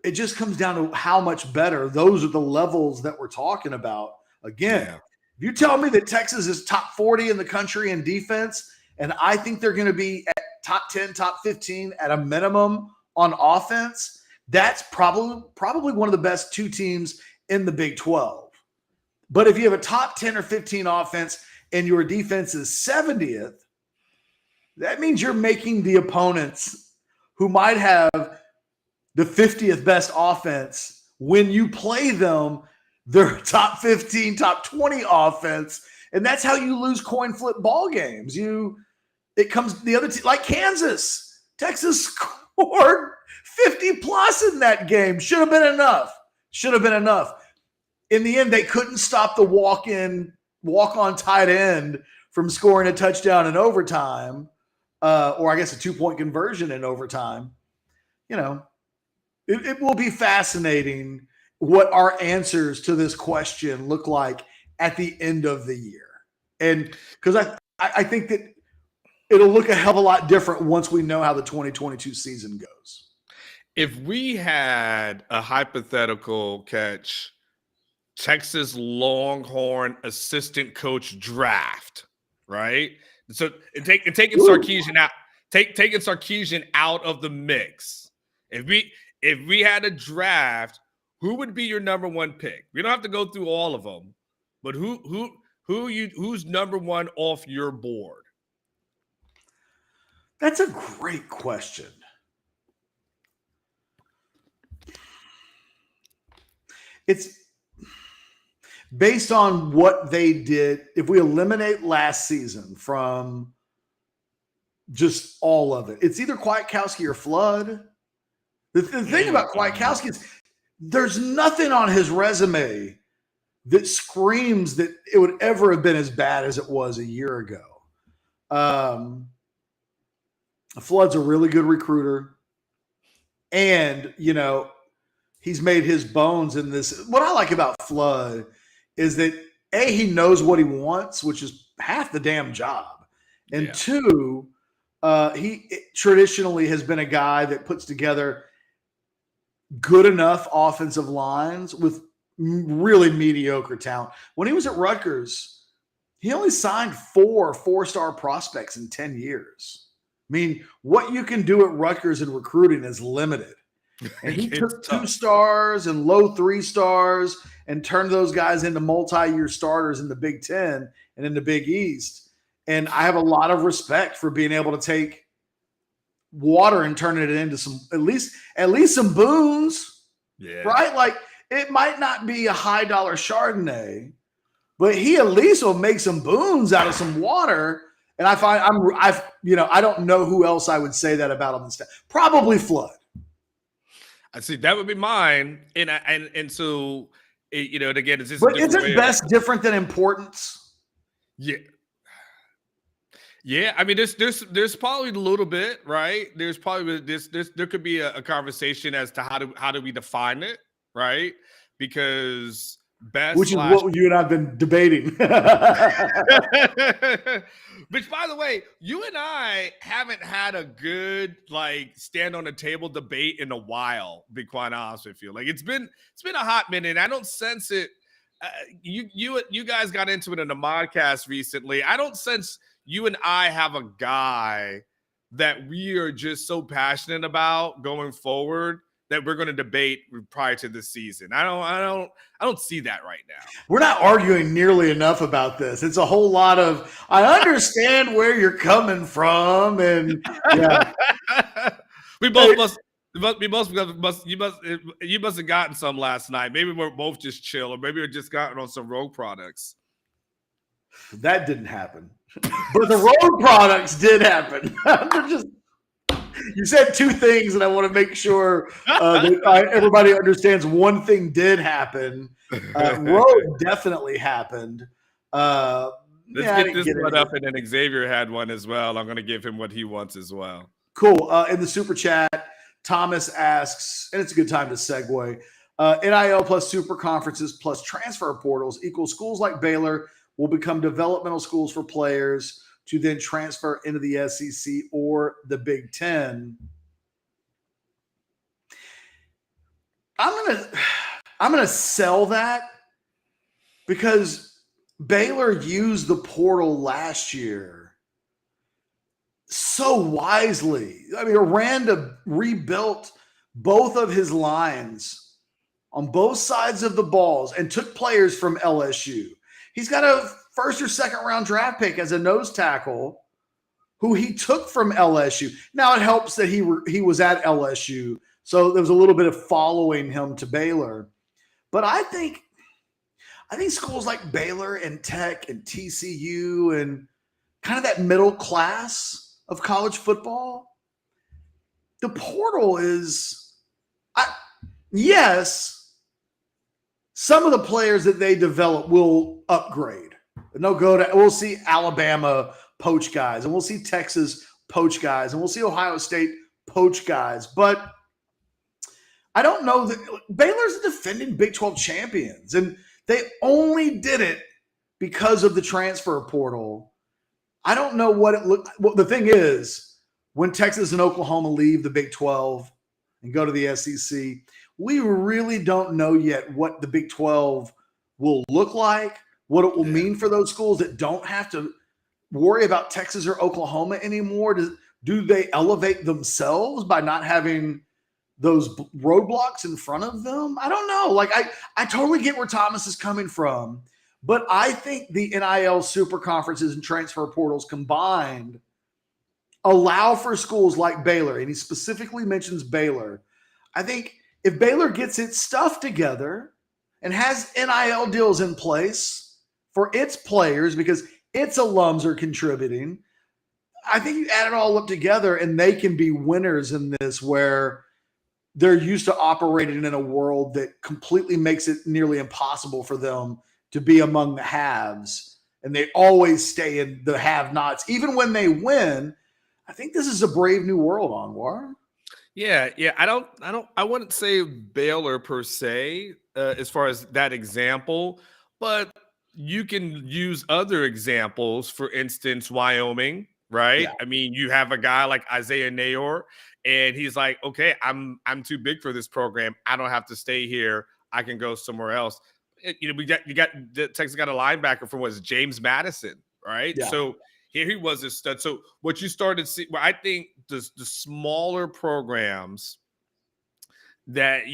Speaker 1: It just comes down to how much better. Those are the levels that we're talking about. Again, if you tell me that Texas is top 40 in the country in defense, and I think they're going to be at top 10, top 15 at a minimum on offense, that's probably one of the best 2 teams in the Big 12. But if you have a top 10 or 15 offense and your defense is 70th, that means you're making the opponents who might have the 50th best offense, when you play them, their top 15, top 20 offense. And that's how you lose coin flip ball games. It comes the other team, like Kansas. Texas scored 50 plus in that game. Should have been enough. In the end, they couldn't stop the walk-on tight end from scoring a touchdown in overtime, or I guess a 2-point conversion in overtime. You know, it will be fascinating what our answers to this question look like at the end of the year. And because I think that it'll look a hell of a lot different once we know how the 2022 season goes.
Speaker 2: If we had a hypothetical catch Texas Longhorn assistant coach draft, right? So taking Sarkisian out, taking Sarkisian out of the mix. If we had a draft, who would be your number 1 pick? We don't have to go through all of them, but who's number 1 off your board?
Speaker 1: That's a great question. It's based on what they did. If we eliminate last season from just all of it, it's either Kwiatkowski or Flood. The thing about Kwiatkowski is there's nothing on his resume that screams that it would ever have been as bad as it was a year ago. Flood's a really good recruiter. And, you know, he's made his bones in this. What I like about Flood is that, A, he knows what he wants, which is half the damn job. And 2, he traditionally has been a guy that puts together good enough offensive lines with really mediocre talent. When he was at Rutgers, he only signed 4 4-star prospects in 10 years. I mean, what you can do at Rutgers in recruiting is limited. And he took 2 stars and low 3 stars and turned those guys into multi-year starters in the Big Ten and in the Big East. And I have a lot of respect for being able to take water and turn it into some at least some boons.
Speaker 2: Yeah.
Speaker 1: Right? Like, It might not be a high dollar Chardonnay, but he at least will make some boons out of some water. And I don't know who else I would say that about on the staff. Probably Flood.
Speaker 2: I see that would be mine, and so and again, it's just.
Speaker 1: But isn't best different than importance?
Speaker 2: Yeah. Yeah, I mean, there's probably a little bit, right? There's probably there could be a conversation as to how do we define it, right? Because best,
Speaker 1: which is what you and I've been debating.
Speaker 2: Which, by the way, you and I haven't had a good stand on the table debate in a while. To be quite honest with you, it's been a hot minute. I don't sense it. You guys got into it in the podcast recently. I don't sense you and I have a guy that we are just so passionate about going forward that we're going to debate prior to the season. I don't see that right now.
Speaker 1: We're not arguing nearly enough about this. It's a whole lot of, I understand where you're coming from, and yeah.
Speaker 2: You must have gotten some last night. Maybe we're both just chill, or maybe we're just gotten on some rogue products.
Speaker 1: That didn't happen. But the road products did happen. You said two things, and I want to make sure that everybody understands one thing did happen. Road definitely happened.
Speaker 2: Let's get this one up, and then Xavier had one as well. I'm going to give him what he wants as well.
Speaker 1: Cool. In the super chat, Thomas asks, and it's a good time to segue, NIL plus super conferences plus transfer portals equals schools like Baylor will become developmental schools for players to then transfer into the SEC or the Big Ten. I'm gonna sell that because Baylor used the portal last year so wisely. I mean, Aranda rebuilt both of his lines on both sides of the balls and took players from LSU. He's got a first or second round draft pick as a nose tackle who he took from LSU. Now it helps that he was at LSU, so there was a little bit of following him to Baylor. But I think schools like Baylor and Tech and TCU and kind of that middle class of college football, the portal is, yes, some of the players that they develop will upgrade. And we'll see Alabama poach guys, and we'll see Texas poach guys, and we'll see Ohio State poach guys. But I don't know that Baylor's defending Big 12 champions, and they only did it because of the transfer portal. I don't know what it looked. Well, the thing is, when Texas and Oklahoma leave the Big 12 and go to the SEC, we really don't know yet what the Big 12 will look like, what it will mean for those schools that don't have to worry about Texas or Oklahoma anymore. Do they elevate themselves by not having those roadblocks in front of them? I don't know. I totally get where Thomas is coming from, but I think the NIL super conferences and transfer portals combined allow for schools like Baylor, and he specifically mentions Baylor. I think if Baylor gets its stuff together and has NIL deals in place for its players because its alums are contributing, I think you add it all up together and they can be winners in this, where they're used to operating in a world that completely makes it nearly impossible for them to be among the haves. And they always stay in the have-nots. Even when they win, I think this is a brave new world, Anwar.
Speaker 2: Yeah. I wouldn't say Baylor per se, as far as that example, but you can use other examples. For instance, Wyoming, right? Yeah. I mean, you have a guy like Isaiah Nayor, and he's like, okay, I'm too big for this program. I don't have to stay here. I can go somewhere else. Texas got a linebacker from James Madison, right? Yeah. So here he was a stud. So what you started to see, well, I think the smaller programs that,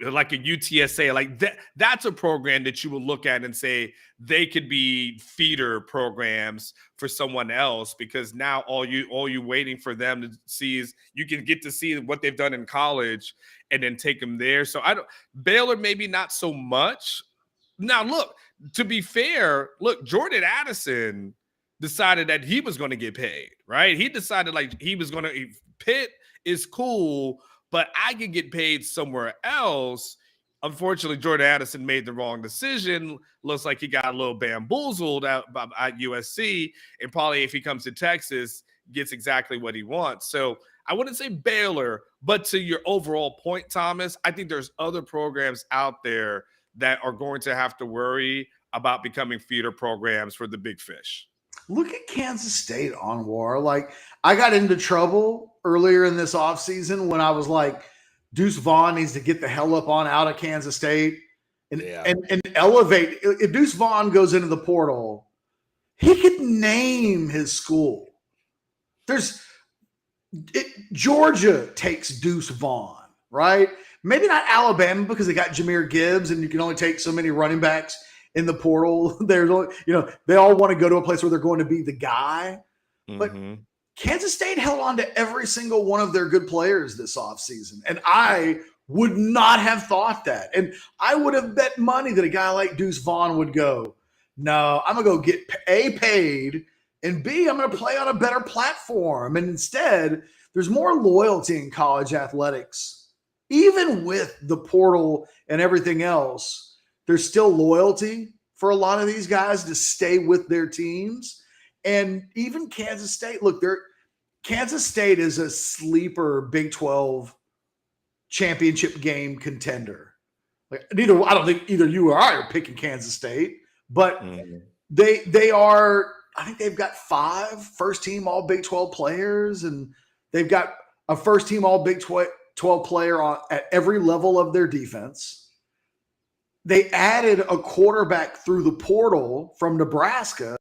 Speaker 2: like a UTSA, like that's a program that you would look at and say they could be feeder programs for someone else, because now all you waiting for them to see is you can get to see what they've done in college and then take them there. So Baylor maybe not so much. Now look, to be fair, Jordan Addison decided that he was going to get paid, right? He decided like he was going to, Pitt is cool, but I could get paid somewhere else. Unfortunately, Jordan Addison made the wrong decision. Looks like he got a little bamboozled at USC, and probably if he comes to Texas, gets exactly what he wants. So I wouldn't say Baylor, but to your overall point, Thomas, I think there's other programs out there that are going to have to worry about becoming feeder programs for the big fish.
Speaker 1: Look at Kansas State, Anwar. Like, I got into trouble earlier in this offseason when I was like, Deuce Vaughn needs to get the hell up on out of Kansas State and elevate. If Deuce Vaughn goes into the portal, he could name his school. Georgia takes Deuce Vaughn, right? Maybe not Alabama because they got Jahmyr Gibbs and you can only take so many running backs in the portal. There's only, they all want to go to a place where they're going to be the guy. But Kansas State held on to every single one of their good players this offseason. And I would not have thought that. And I would have bet money that a guy like Deuce Vaughn would go, no, I'm going to go get A, paid, and B, I'm going to play on a better platform. And instead, there's more loyalty in college athletics. Even with the portal and everything else, there's still loyalty for a lot of these guys to stay with their teams. And even Kansas State, Kansas State is a sleeper Big 12 championship game contender. I don't think either you or I are picking Kansas State, but they are, I think they've got 5 first-team all Big 12 players, and they've got a first-team all Big 12 player at every level of their defense. They added a quarterback through the portal from Nebraska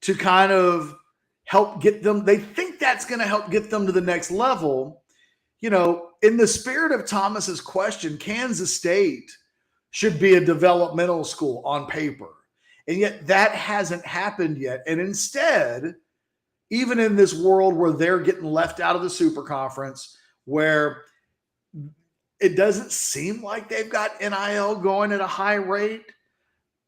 Speaker 1: to kind of help get them. They think that's going to help get them to the next level. In the spirit of Thomas's question, Kansas State should be a developmental school on paper. And yet that hasn't happened yet. And instead, even in this world where they're getting left out of the super conference, where it doesn't seem like they've got NIL going at a high rate,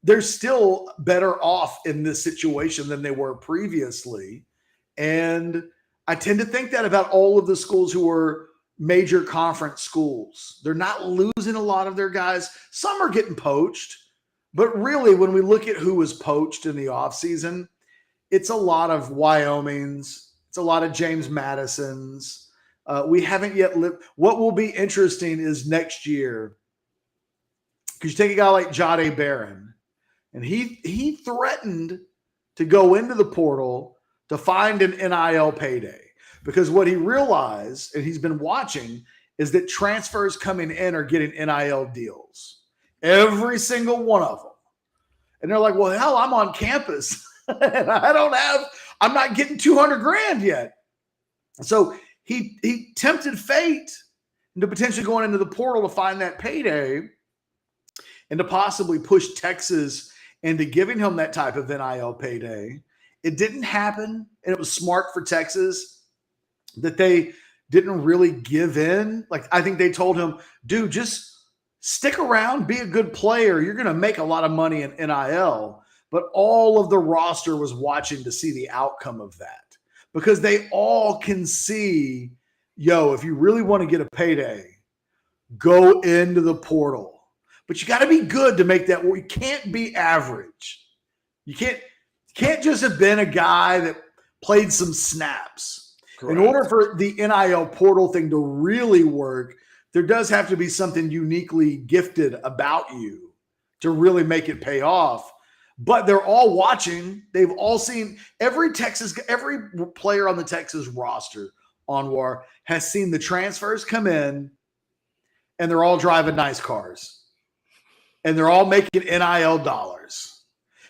Speaker 1: they're still better off in this situation than they were previously. And I tend to think that about all of the schools who are major conference schools. They're not losing a lot of their guys. Some are getting poached. But really, when we look at who was poached in the offseason, it's a lot of Wyoming's. It's a lot of James Madison's. We haven't yet lived. What will be interesting is next year, because you take a guy like Jahdae Barron, and he threatened to go into the portal to find an NIL payday, because what he realized, and he's been watching, is that transfers coming in are getting NIL deals. Every single one of them. And they're like, well, hell, I'm on campus and I'm not getting $200,000 yet. So he tempted fate into potentially going into the portal to find that payday and to possibly push Texas into giving him that type of NIL payday. It didn't happen, and it was smart for Texas that they didn't really give in. Like, I think they told him, dude, just stick around, be a good player. You're going to make a lot of money in NIL. But all of the roster was watching to see the outcome of that, because they all can see, if you really want to get a payday, go into the portal. But you got to be good to make that work. You can't be average. You can't just have been a guy that played some snaps. Correct. In order for the NIL portal thing to really work, there does have to be something uniquely gifted about you to really make it pay off. But they're all watching. They've all seen every player on the Texas roster, Anwar, has seen the transfers come in, and they're all driving nice cars. And they're all making NIL dollars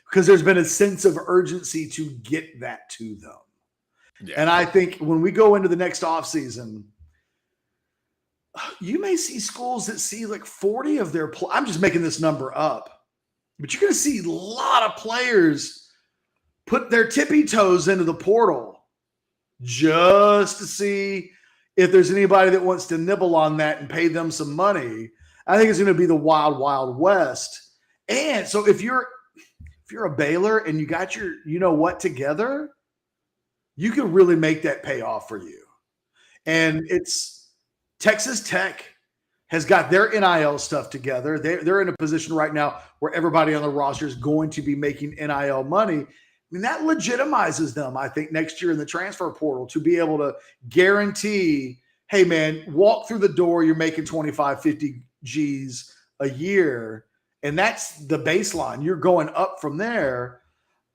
Speaker 1: because there's been a sense of urgency to get that to them. Yeah. And I think when we go into the next offseason, you may see schools that see like 40 of their I'm just making this number up, but you're going to see a lot of players put their tippy toes into the portal just to see if there's anybody that wants to nibble on that and pay them some money. I think it's going to be the wild, wild west. And so if you're a Baylor and you got your what together, you can really make that pay off for you. And it's Texas Tech has got their NIL stuff together. They're in a position right now where everybody on the roster is going to be making NIL money. I mean, that legitimizes them, I think, next year in the transfer portal to be able to guarantee, hey, man, walk through the door, you're making 25, 50 G's a year. And that's the baseline. You're going up from there.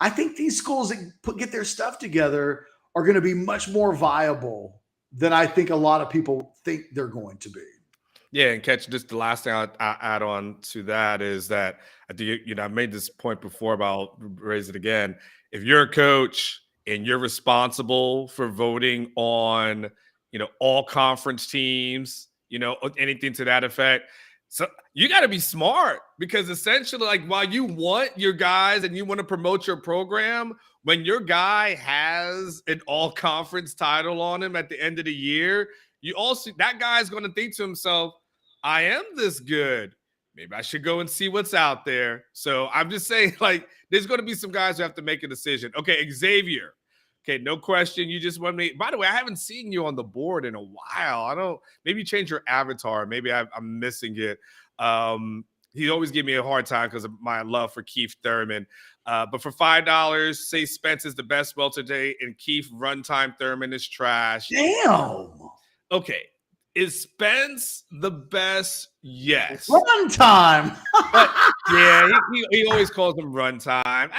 Speaker 1: I think these schools that get their stuff together are going to be much more viable than I think a lot of people think they're going to be.
Speaker 2: Yeah, and Catch, just the last thing I add on to that is that I think, I made this point before, but I'll raise it again. If you're a coach and you're responsible for voting on, all conference teams, anything to that effect, so you got to be smart, because essentially, like, while you want your guys and you want to promote your program, when your guy has an all-conference title on him at the end of the year, that guy's going to think to himself, I am this good. Maybe I should go and see what's out there. So I'm just saying, like, there's going to be some guys who have to make a decision. Okay, Xavier. Okay, no question. You just want me. By the way, I haven't seen you on the board in a while. Maybe change your avatar. Maybe I'm missing it. He always give me a hard time because of my love for Keith Thurman. But for $5, say Spence is the best welterweight and Keith runtime Thurman is trash.
Speaker 1: Damn.
Speaker 2: Okay. Is Spence the best? Yes.
Speaker 1: Runtime.
Speaker 2: But yeah, he always calls him runtime.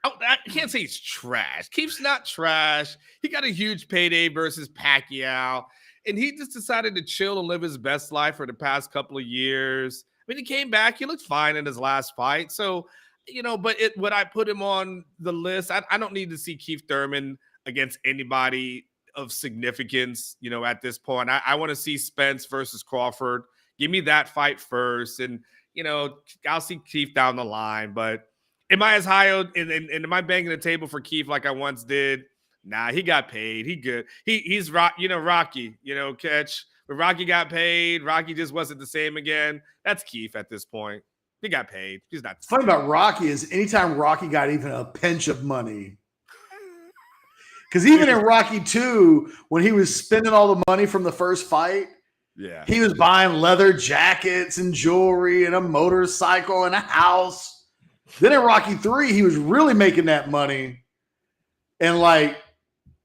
Speaker 2: I can't say he's trash. Keith's not trash. He got a huge payday versus Pacquiao, and he just decided to chill and live his best life for the past couple of years. I mean, he came back. He looked fine in his last fight. So, but would I put him on the list? I don't need to see Keith Thurman against anybody of significance, at this point. I want to see Spence versus Crawford. Give me that fight first. And, I'll see Keith down the line, but am I as high and am I banging the table for Keith like I once did? Nah, he got paid. He good. He's Rocky, Catch. When Rocky got paid, Rocky just wasn't the same again. That's Keith at this point. He got paid. He's not.
Speaker 1: What's funny about Rocky is anytime Rocky got even a pinch of money, because even in Rocky 2, when he was spending all the money from the first fight,
Speaker 2: yeah,
Speaker 1: he was buying leather jackets and jewelry and a motorcycle and a house. Then in Rocky 3, he was really making that money, and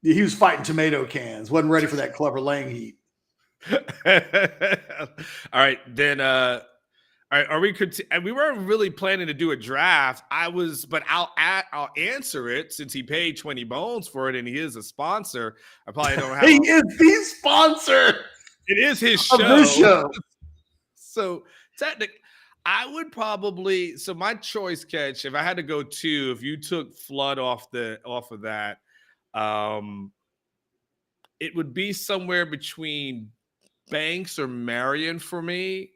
Speaker 1: he was fighting tomato cans. Wasn't ready for that Clubber Lang heat.
Speaker 2: All right, then. All right, we weren't really planning to do a draft. But I'll answer it since he paid 20 bones for it and he is a sponsor. I probably don't have.
Speaker 1: He is the sponsor.
Speaker 2: It is his show.
Speaker 1: Of this show.
Speaker 2: So technically, I would probably. So my choice, Catch, if I had to go 2, if you took Flood off of that, it would be somewhere between Banks or Marion for me.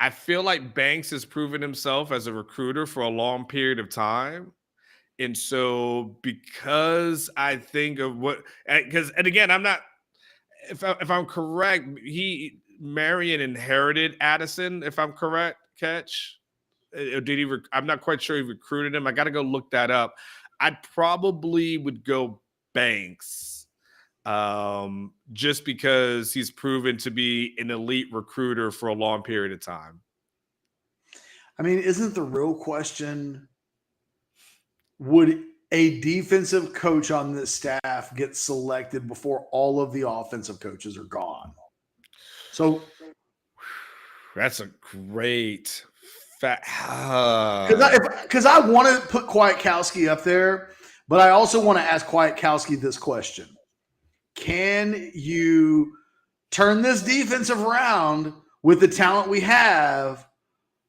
Speaker 2: I feel like Banks has proven himself as a recruiter for a long period of time. And so because I think of and again, I'm not, if I'm correct, Marion inherited Addison, if I'm correct, Catch. I'm not quite sure he recruited him. I got to go look that up. I probably would go Banks. Just because he's proven to be an elite recruiter for a long period of time.
Speaker 1: I mean, isn't the real question, would a defensive coach on this staff get selected before all of the offensive coaches are gone? So
Speaker 2: that's a great fact.
Speaker 1: Because I want to put Kwiatkowski up there, but I also want to ask Kwiatkowski this question. Can you turn this defense around with the talent we have,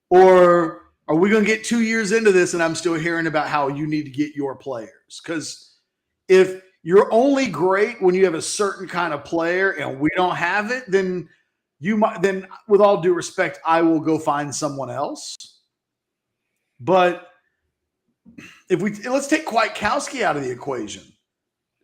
Speaker 1: or are we going to get 2 years into this and I'm still hearing about how you need to get your players? Because if you're only great when you have a certain kind of player and we don't have it, then you might then, with all due respect, I will go find someone else. But let's take Kwiatkowski out of the equation.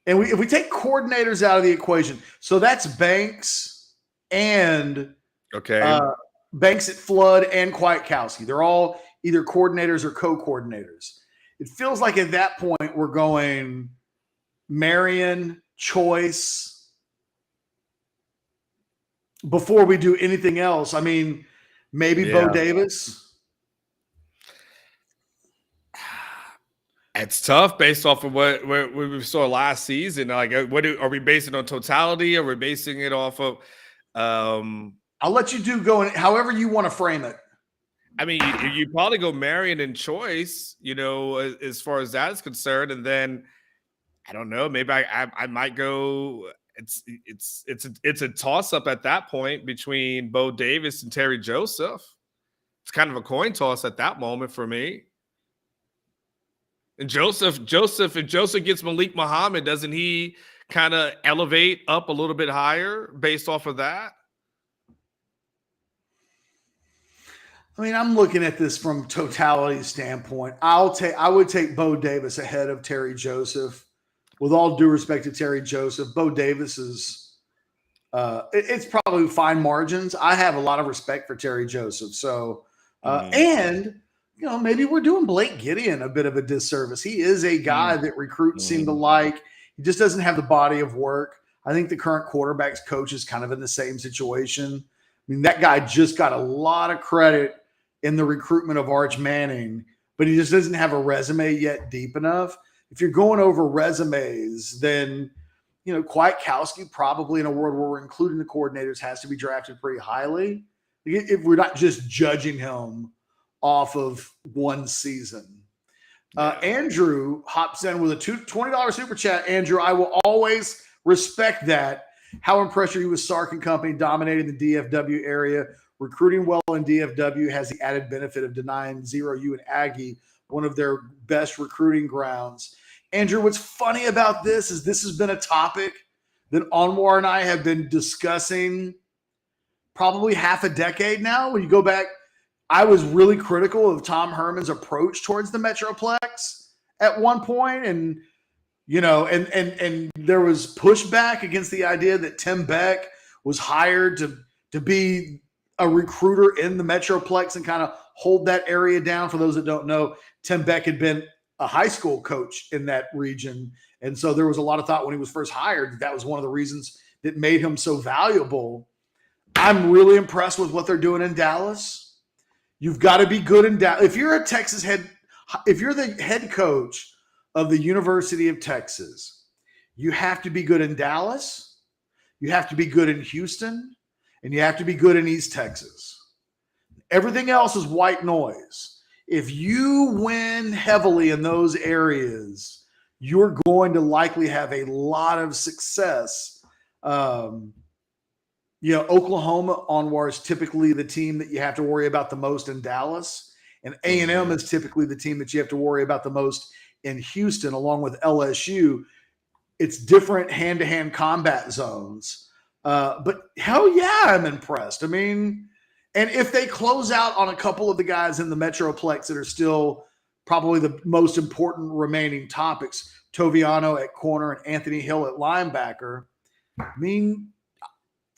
Speaker 1: And if we take coordinators out of the equation, so that's Banks and Banks at Flood and Kwiatkowski. They're all either coordinators or co-coordinators. It feels like at that point we're going Marion, Choice, before we do anything else. I mean, maybe Bo Davis.
Speaker 2: It's tough based off of what we saw last season. Like, are we basing it on totality? Or are we basing it off of?
Speaker 1: I'll let you going however you want to frame it.
Speaker 2: I mean, you probably go Marion and Choice, as far as that's concerned, and then I don't know. Maybe I might go. It's a toss up at that point between Bo Davis and Terry Joseph. It's kind of a coin toss at that moment for me. And Joseph gets Malik Muhammad, doesn't he kind of elevate up a little bit higher based off of that?
Speaker 1: I mean, I'm looking at this from totality standpoint. I would take Bo Davis ahead of Terry Joseph. With all due respect to Terry Joseph, Bo Davis is it's probably fine margins. I have a lot of respect for Terry Joseph. So and maybe we're doing Blake Gideon a bit of a disservice. He is a guy that recruits seem to like. He just doesn't have the body of work. I think the current quarterback's coach is kind of in the same situation. I mean, that guy just got a lot of credit in the recruitment of Arch Manning, but he just doesn't have a resume yet deep enough. If you're going over resumes, then, Kwiatkowski probably in a world where we're including the coordinators has to be drafted pretty highly. If we're not just judging him off of one season. Andrew hops in with a $20 super chat. Andrew, I will always respect that. How impressed are you with Sark and company dominating the DFW area? Recruiting well in DFW has the added benefit of denying 0U and Aggie one of their best recruiting grounds. Andrew, what's funny about this is this has been a topic that Anwar and I have been discussing probably half a decade now. When you go back, I was really critical of Tom Herman's approach towards the Metroplex at one point, and and there was pushback against the idea that Tim Beck was hired to be a recruiter in the Metroplex and kind of hold that area down. For those that don't know, Tim Beck had been a high school coach in that region, and so there was a lot of thought when he was first hired that was one of the reasons that made him so valuable. I'm really impressed with what they're doing in Dallas. You've got to be good in Dallas. If you're the head coach of the University of Texas, you have to be good in Dallas, you have to be good in Houston, and you have to be good in East Texas. Everything else is white noise. If you win heavily in those areas, you're going to likely have a lot of success. Oklahoma, Anwar, is typically the team that you have to worry about the most in Dallas, and A&M is typically the team that you have to worry about the most in Houston, along with LSU. It's different hand-to-hand combat zones. But hell yeah, I'm impressed. I mean, and if they close out on a couple of the guys in the Metroplex that are still probably the most important remaining topics, Toviano at corner and Anthony Hill at linebacker, I mean,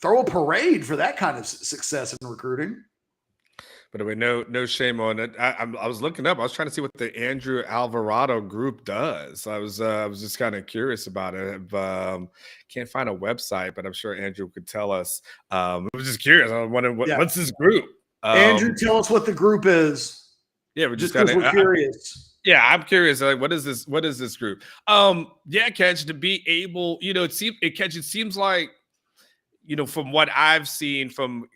Speaker 1: throw a parade for that kind of success in recruiting.
Speaker 2: But I mean, no shame on it. I was looking up. I was trying to see what the Andrew Alvarado group does. I was just kind of curious about it. Can't find a website, but I'm sure Andrew could tell us. I was just curious. I was wondering what's this group.
Speaker 1: Andrew, tell us what the group is.
Speaker 2: Yeah, we're just kind of
Speaker 1: curious.
Speaker 2: I'm curious. Like, what is this? What is this group? Ketch, to be able, it seems like, from what I've seen from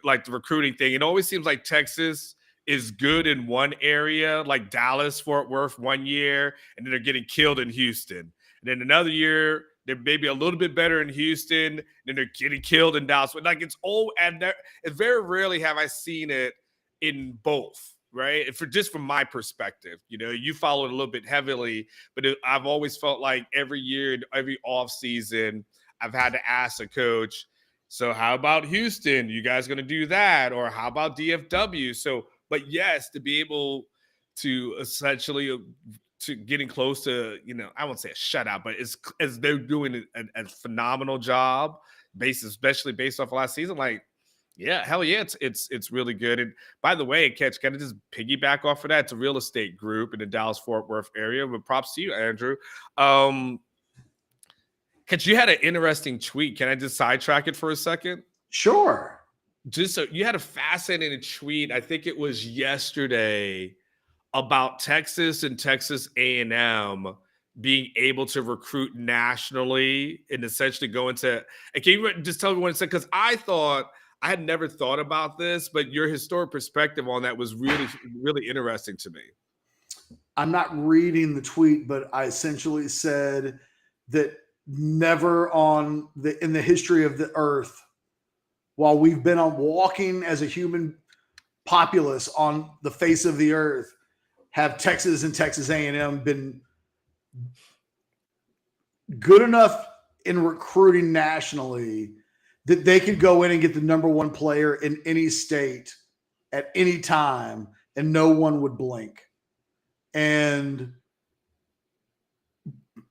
Speaker 2: like the recruiting thing, it always seems like Texas is good in one area, like Dallas, Fort Worth 1 year, and then they're getting killed in Houston. And then another year, they're maybe a little bit better in Houston, then they're getting killed in Dallas. But like it's very rarely have I seen it in both, right? From my perspective, you follow it a little bit heavily, but I've always felt like every year, every off season, I've had to ask a coach, So how about Houston? You guys going to do that? Or how about DFW? So, but yes, to be able to essentially to getting close to, I won't say a shutout, but as they're doing a phenomenal job, especially based off of last season. Like, yeah, hell yeah, it's really good. And by the way, Catch, can I just piggyback off of that? It's a real estate group in the Dallas-Fort Worth area. But props to you, Andrew. Catch, you had an interesting tweet. Can I just sidetrack it for a second?
Speaker 1: Sure.
Speaker 2: Just so you had a fascinating tweet. I think it was yesterday about Texas and Texas A&M being able to recruit nationally and essentially go into. And can you just tell me what it said? Because I had never thought about this, but your historic perspective on that was really, really interesting to me.
Speaker 1: I'm not reading the tweet, but I essentially said that never in the history of the earth, while we've been on walking as a human populace on the face of the earth, have Texas and Texas A&M been good enough in recruiting nationally that they could go in and get the number one player in any state at any time and no one would blink. And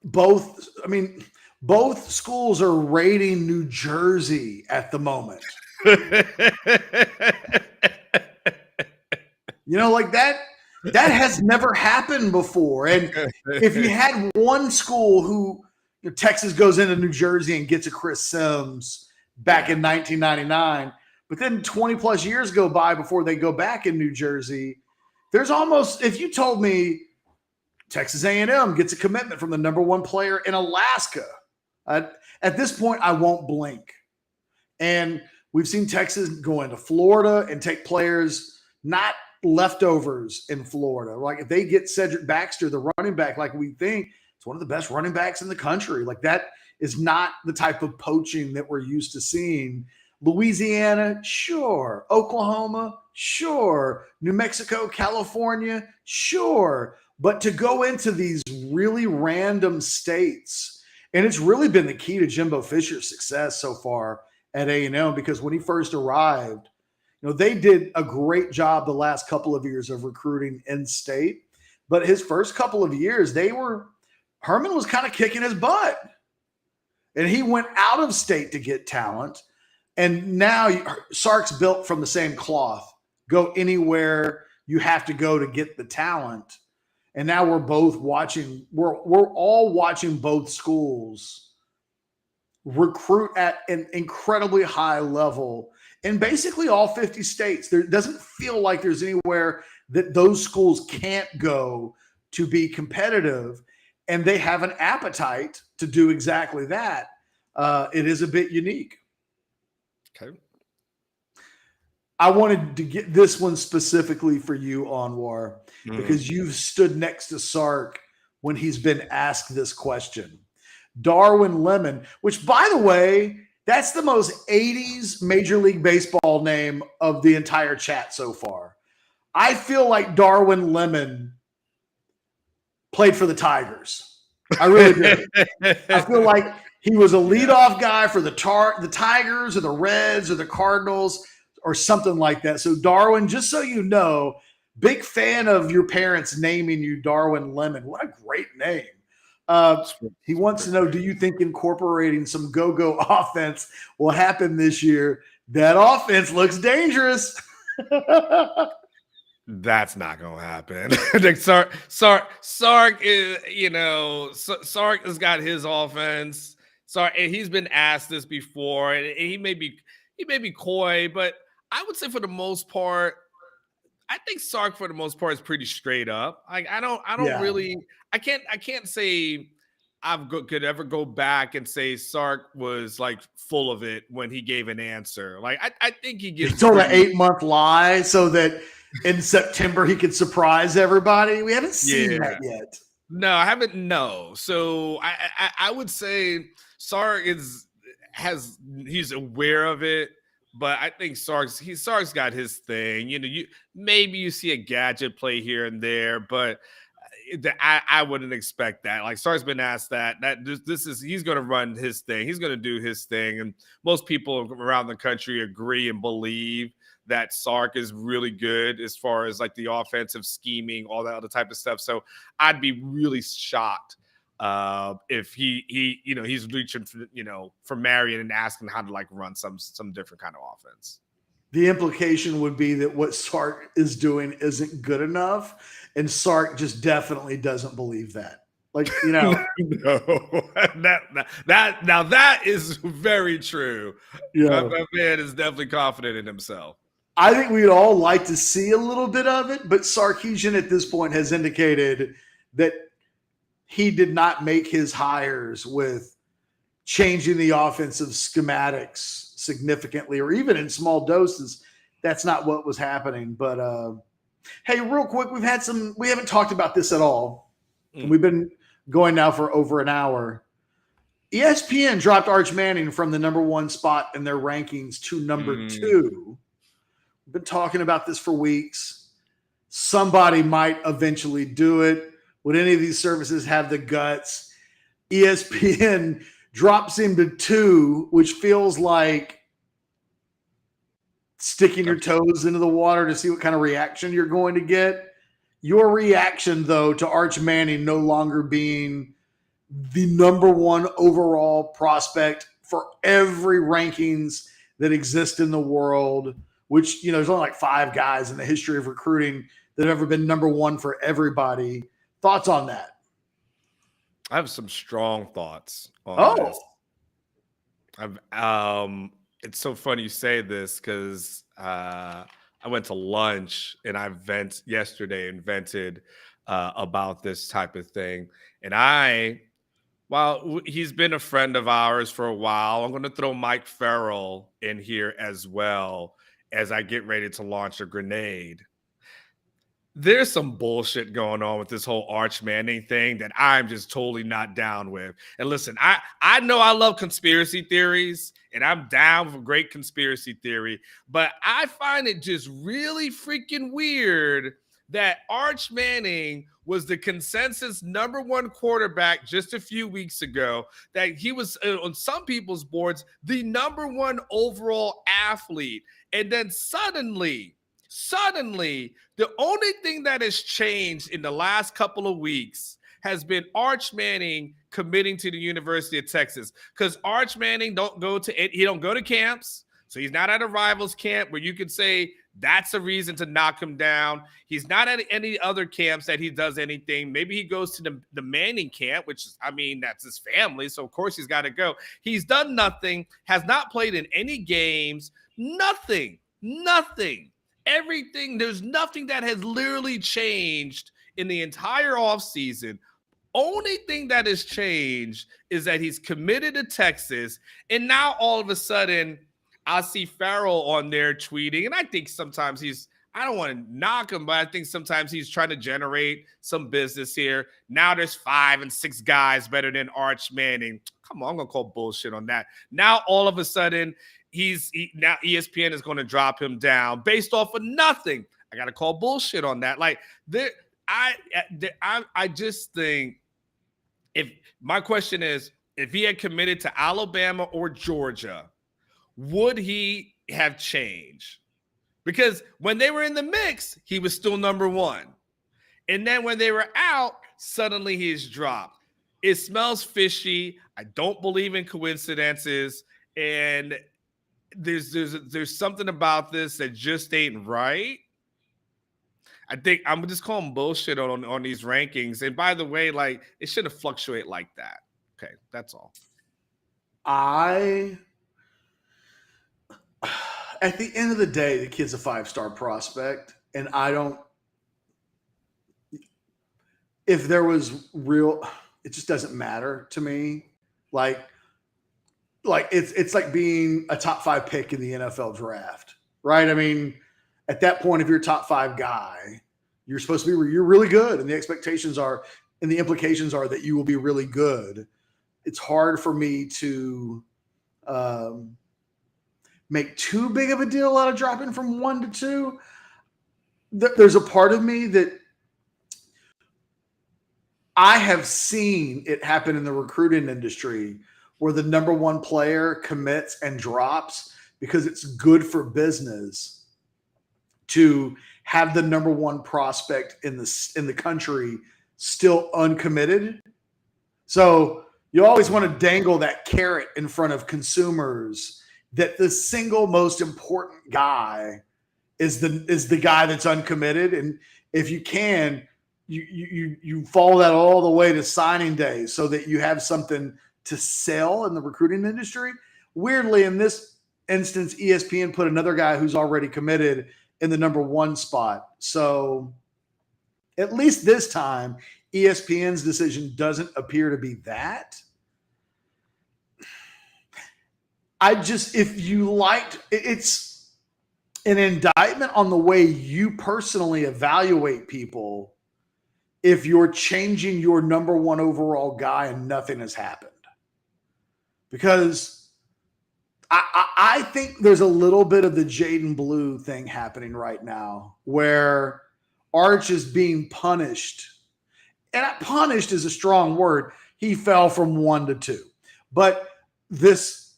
Speaker 1: both schools are raiding New Jersey at the moment. Like that has never happened before. And if you had one school who Texas goes into New Jersey and gets a Chris Sims back in 1999, but then 20 plus years go by before they go back in New Jersey, there's almost, if you told me Texas A&M gets a commitment from the number one player in Alaska, at this point, I won't blink. And we've seen Texas go into Florida and take players, not leftovers in Florida. Like if they get Cedric Baxter, the running back, like we think, it's one of the best running backs in the country. Like that is not the type of poaching that we're used to seeing. Louisiana, sure. Oklahoma, sure. New Mexico, California, sure. But to go into these really random states, and it's really been the key to Jimbo Fisher's success so far at A&M, because when he first arrived, they did a great job the last couple of years of recruiting in state. But his first couple of years, Herman was kind of kicking his butt. And he went out of state to get talent. And now Sark's built from the same cloth. Go anywhere you have to go to get the talent. And now we're both watching, we're all watching both schools recruit at an incredibly high level in basically all 50 states. There doesn't feel like there's anywhere that those schools can't go to be competitive, and they have an appetite to do exactly that. It is a bit unique.
Speaker 2: Okay.
Speaker 1: I wanted to get this one specifically for you, Anwar, because you've stood next to Sark when he's been asked this question. Darwin Lemon, which, by the way, that's the most 80s Major League Baseball name of the entire chat so far. I feel like Darwin Lemon played for the Tigers. I really do. I feel like he was a leadoff guy for the Tigers or the Reds or the Cardinals or something like that. So Darwin, just so you know, big fan of your parents naming you Darwin Lemon. What a great name. He wants to know, do you think incorporating some go-go offense will happen this year? That offense looks dangerous.
Speaker 2: That's not gonna happen. Sark is, Sark has got his offense. Sark, and he's been asked this before, and he may be coy, but I would say for the most part, I think Sark for the most part is pretty straight up. Like I don't really, I can't say could ever go back and say Sark was like full of it when he gave an answer. Like I think he
Speaker 1: told an 8-month lie so that in September he could surprise everybody. We haven't seen that yet.
Speaker 2: No, I haven't. No. So I would say Sark he's aware of it, but I think Sark's got his thing. Maybe you see a gadget play here and there, but I wouldn't expect that. Like Sark's been asked that he's going to run his thing. He's going to do his thing. And most people around the country agree and believe that Sark is really good as far as like the offensive scheming, all that other type of stuff. So I'd be really shocked if he's reaching for Marion and asking how to like run some different kind of offense.
Speaker 1: The implication would be that what Sark is doing isn't good enough, and Sark just definitely doesn't believe that. Like,
Speaker 2: no, that is very true.
Speaker 1: Yeah,
Speaker 2: that man is definitely confident in himself.
Speaker 1: I think we'd all like to see a little bit of it, but Sarkisian at this point has indicated that he did not make his hires with changing the offensive schematics significantly or even in small doses. That's not what was happening. But hey, real quick, we haven't talked about this at all. We've been going now for over an hour. ESPN dropped Arch Manning from the number 1 spot in their rankings to number 2. We've been talking about this for weeks. Somebody might eventually do it. Would any of these services have the guts? ESPN drops him to 2, which feels like sticking your toes into the water to see what kind of reaction you're going to get. Your reaction, though, to Arch Manning no longer being the number 1 overall prospect for every rankings that exist in the world, which, there's only like 5 guys in the history of recruiting that have ever been number 1 for everybody. Thoughts on that?
Speaker 2: I have some strong thoughts on this. It's so funny you say this because I went to lunch and I vented about this type of thing. And while he's been a friend of ours for a while, I'm going to throw Mike Farrell in here as well as I get ready to launch a grenade. There's some bullshit going on with this whole Arch Manning thing that I'm just totally not down with. And listen, I know I love conspiracy theories and I'm down for great conspiracy theory, but I find it just really freaking weird that Arch Manning was the consensus number 1 quarterback just a few weeks ago, that he was on some people's boards, the number 1 overall athlete. And then suddenly, the only thing that has changed in the last couple of weeks has been Arch Manning committing to the University of Texas, because Arch Manning don't go to camps. So he's not at a rivals camp where you could say that's a reason to knock him down. He's not at any other camps that he does anything. Maybe he goes to the Manning camp, which is, that's his family. So of course he's got to go. He's done nothing, has not played in any games, nothing. Everything, there's nothing that has literally changed in the entire offseason. Only thing that has changed is that he's committed to Texas. And now all of a sudden, I see Farrell on there tweeting. And I think sometimes I don't want to knock him, but I think sometimes he's trying to generate some business here. Now there's 5 and 6 guys better than Arch Manning. Come on, I'm going to call bullshit on that. Now all of a sudden, now ESPN is going to drop him down based off of nothing. I got to call bullshit on that. Like, I just think, if my question is, if he had committed to Alabama or Georgia, would he have changed? Because when they were in the mix, he was still number 1. And then when they were out, suddenly he's dropped. It smells fishy. I don't believe in coincidences. And there's something about this that just ain't right. I think I'm just calling bullshit on these rankings. And by the way, like, it shouldn't fluctuate like that. Okay, that's all.
Speaker 1: At the end of the day, the kid's a 5-star prospect, and if there was it just doesn't matter to me. Like it's like being a top 5 pick in the NFL draft, right? At that point, if you're a top 5 guy, you're supposed to be, you're really good. And the expectations are, and the implications are that you will be really good. It's hard for me to make too big of a deal out of dropping from 1 to 2. There's a part of me that I have seen it happen in the recruiting industry where the number one player commits and drops because it's good for business to have the number one prospect in the country still uncommitted. So you always want to dangle that carrot in front of consumers that the single most important guy is the guy that's uncommitted. And if you can, you follow that all the way to signing day so that you have something to sell in the recruiting industry. Weirdly, in this instance, ESPN put another guy who's already committed in the number one spot. So at least this time, ESPN's decision doesn't appear to be that. If you liked, it's an indictment on the way you personally evaluate people if you're changing your number one overall guy and nothing has happened. Because I think there's a little bit of the Jaden Blue thing happening right now where Arch is being punished. And punished is a strong word. He fell from 1 to 2. But this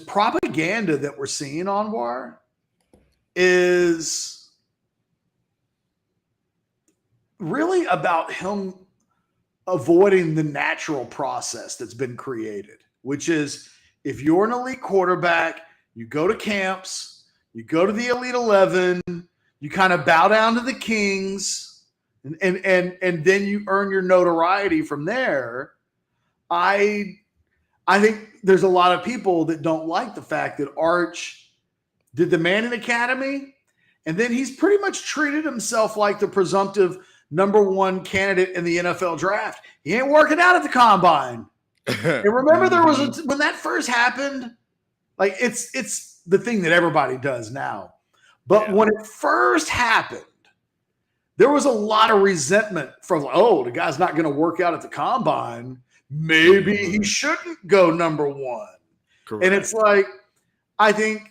Speaker 1: propaganda that we're seeing, Anwar, is really about him avoiding the natural process that's been created, which is if you're an elite quarterback, you go to camps, you go to the Elite 11, you kind of bow down to the Kings, and then you earn your notoriety from there. I think there's a lot of people that don't like the fact that Arch did the Manning Academy, and then he's pretty much treated himself like the presumptive number one candidate in the NFL draft. He ain't working out at the combine. And remember, there was when that first happened, like it's the thing that everybody does now. But when it first happened, there was a lot of resentment from, the guy's not going to work out at the combine. Maybe he shouldn't go number one. Correct. And it's like, I think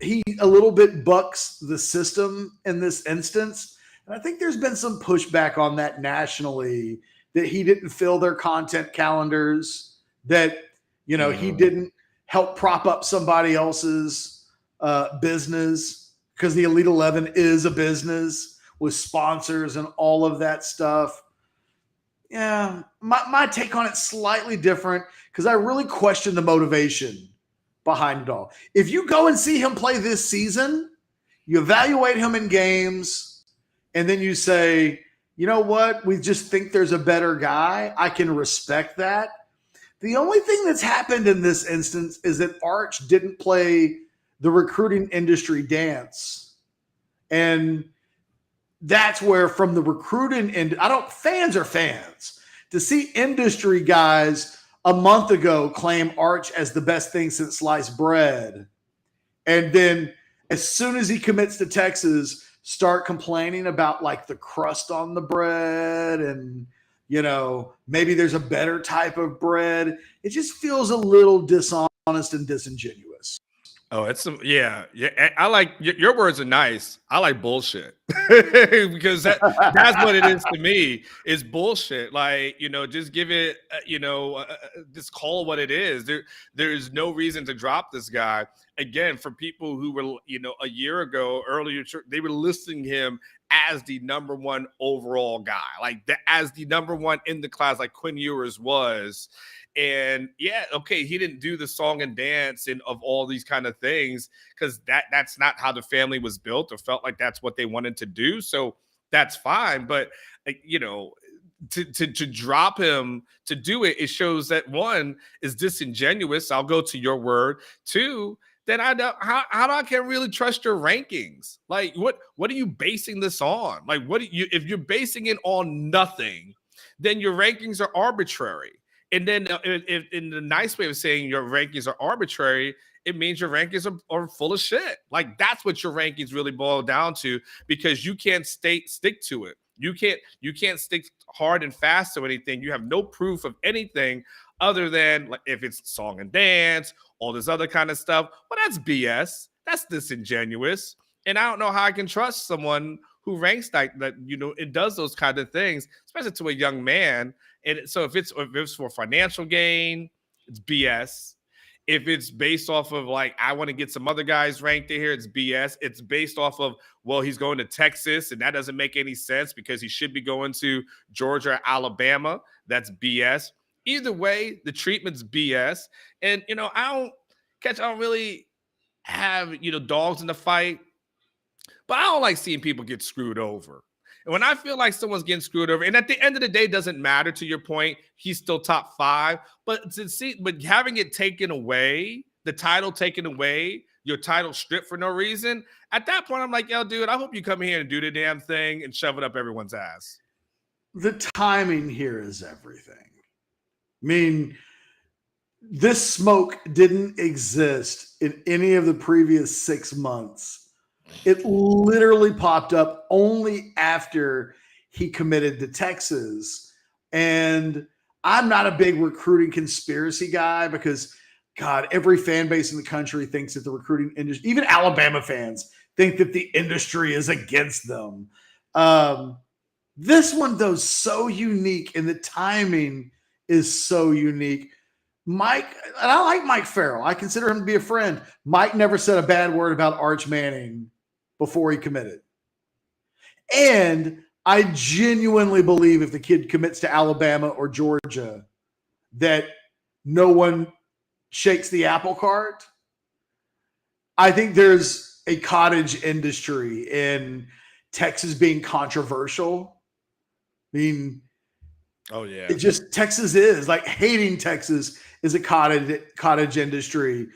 Speaker 1: he a little bit bucks the system in this instance. And I think there's been some pushback on that nationally, that he didn't fill their content calendars, that, he didn't help prop up somebody else's business, because the Elite 11 is a business with sponsors and all of that stuff. Yeah, my take on it's slightly different because I really question the motivation behind it all. If you go and see him play this season, you evaluate him in games, and then you say, you know what, we just think there's a better guy, I can respect that. The only thing that's happened in this instance is that Arch didn't play the recruiting industry dance. And that's where, from the recruiting end, fans are fans. To see industry guys a month ago claim Arch as the best thing since sliced bread, and then as soon as he commits to Texas, start complaining about like the crust on the bread and, maybe there's a better type of bread. It just feels a little dishonest and disingenuous.
Speaker 2: Oh, it's yeah. I like your words are nice. I like bullshit because that's what it is to me. Is bullshit. Like, just give it. Just call it what it is. There is no reason to drop this guy. Again, for people who were, a year ago, earlier, they were listing him as the number one overall guy, as the number one in the class, like Quinn Ewers was. And he didn't do the song and dance and of all these kind of things because that's not how the family was built or felt like that's what they wanted to do. So that's fine. But, to drop him to do it, it shows that one is disingenuous. I'll go to your word. Two, then I know how I can really trust your rankings. Like, what are you basing this on? Like, if you're basing it on nothing, then your rankings are arbitrary. And then if, in the nice way of saying your rankings are arbitrary, it means your rankings are full of shit. Like, that's what your rankings really boil down to, because you can't stick to it. You can't stick hard and fast to anything. You have no proof of anything other than, like, if it's song and dance, all this other kind of stuff. Well, that's BS. That's disingenuous. And I don't know how I can trust someone who ranks like that, it does those kind of things, especially to a young man. And so if it's for financial gain, it's BS. If it's based off of like, I want to get some other guys ranked in here, it's BS. It's based off of, well, he's going to Texas, and that doesn't make any sense because he should be going to Georgia or Alabama. That's BS. Either way, the treatment's BS. And, I don't really have, dogs in the fight, but I don't like seeing people get screwed over. And when I feel like someone's getting screwed over, and at the end of the day, it doesn't matter, to your point, he's still top 5. But having it taken away, the title taken away, your title stripped for no reason, at that point, I'm like, yo, dude, I hope you come here and do the damn thing and shove it up everyone's ass.
Speaker 1: The timing here is everything. I mean, this smoke didn't exist in any of the previous 6 months. It literally popped up only after he committed to Texas. And I'm not a big recruiting conspiracy guy because, God, every fan base in the country thinks that the recruiting industry, even Alabama fans, think that the industry is against them. This one, though, is so unique, and the timing is so unique. Mike, and I like Mike Farrell. I consider him to be a friend. Mike never said a bad word about Arch Manning before he committed. And I genuinely believe if the kid commits to Alabama or Georgia, that no one shakes the apple cart. I think there's a cottage industry in Texas being controversial. I mean,
Speaker 2: oh yeah,
Speaker 1: it just, Texas is like, hating Texas is a cottage industry.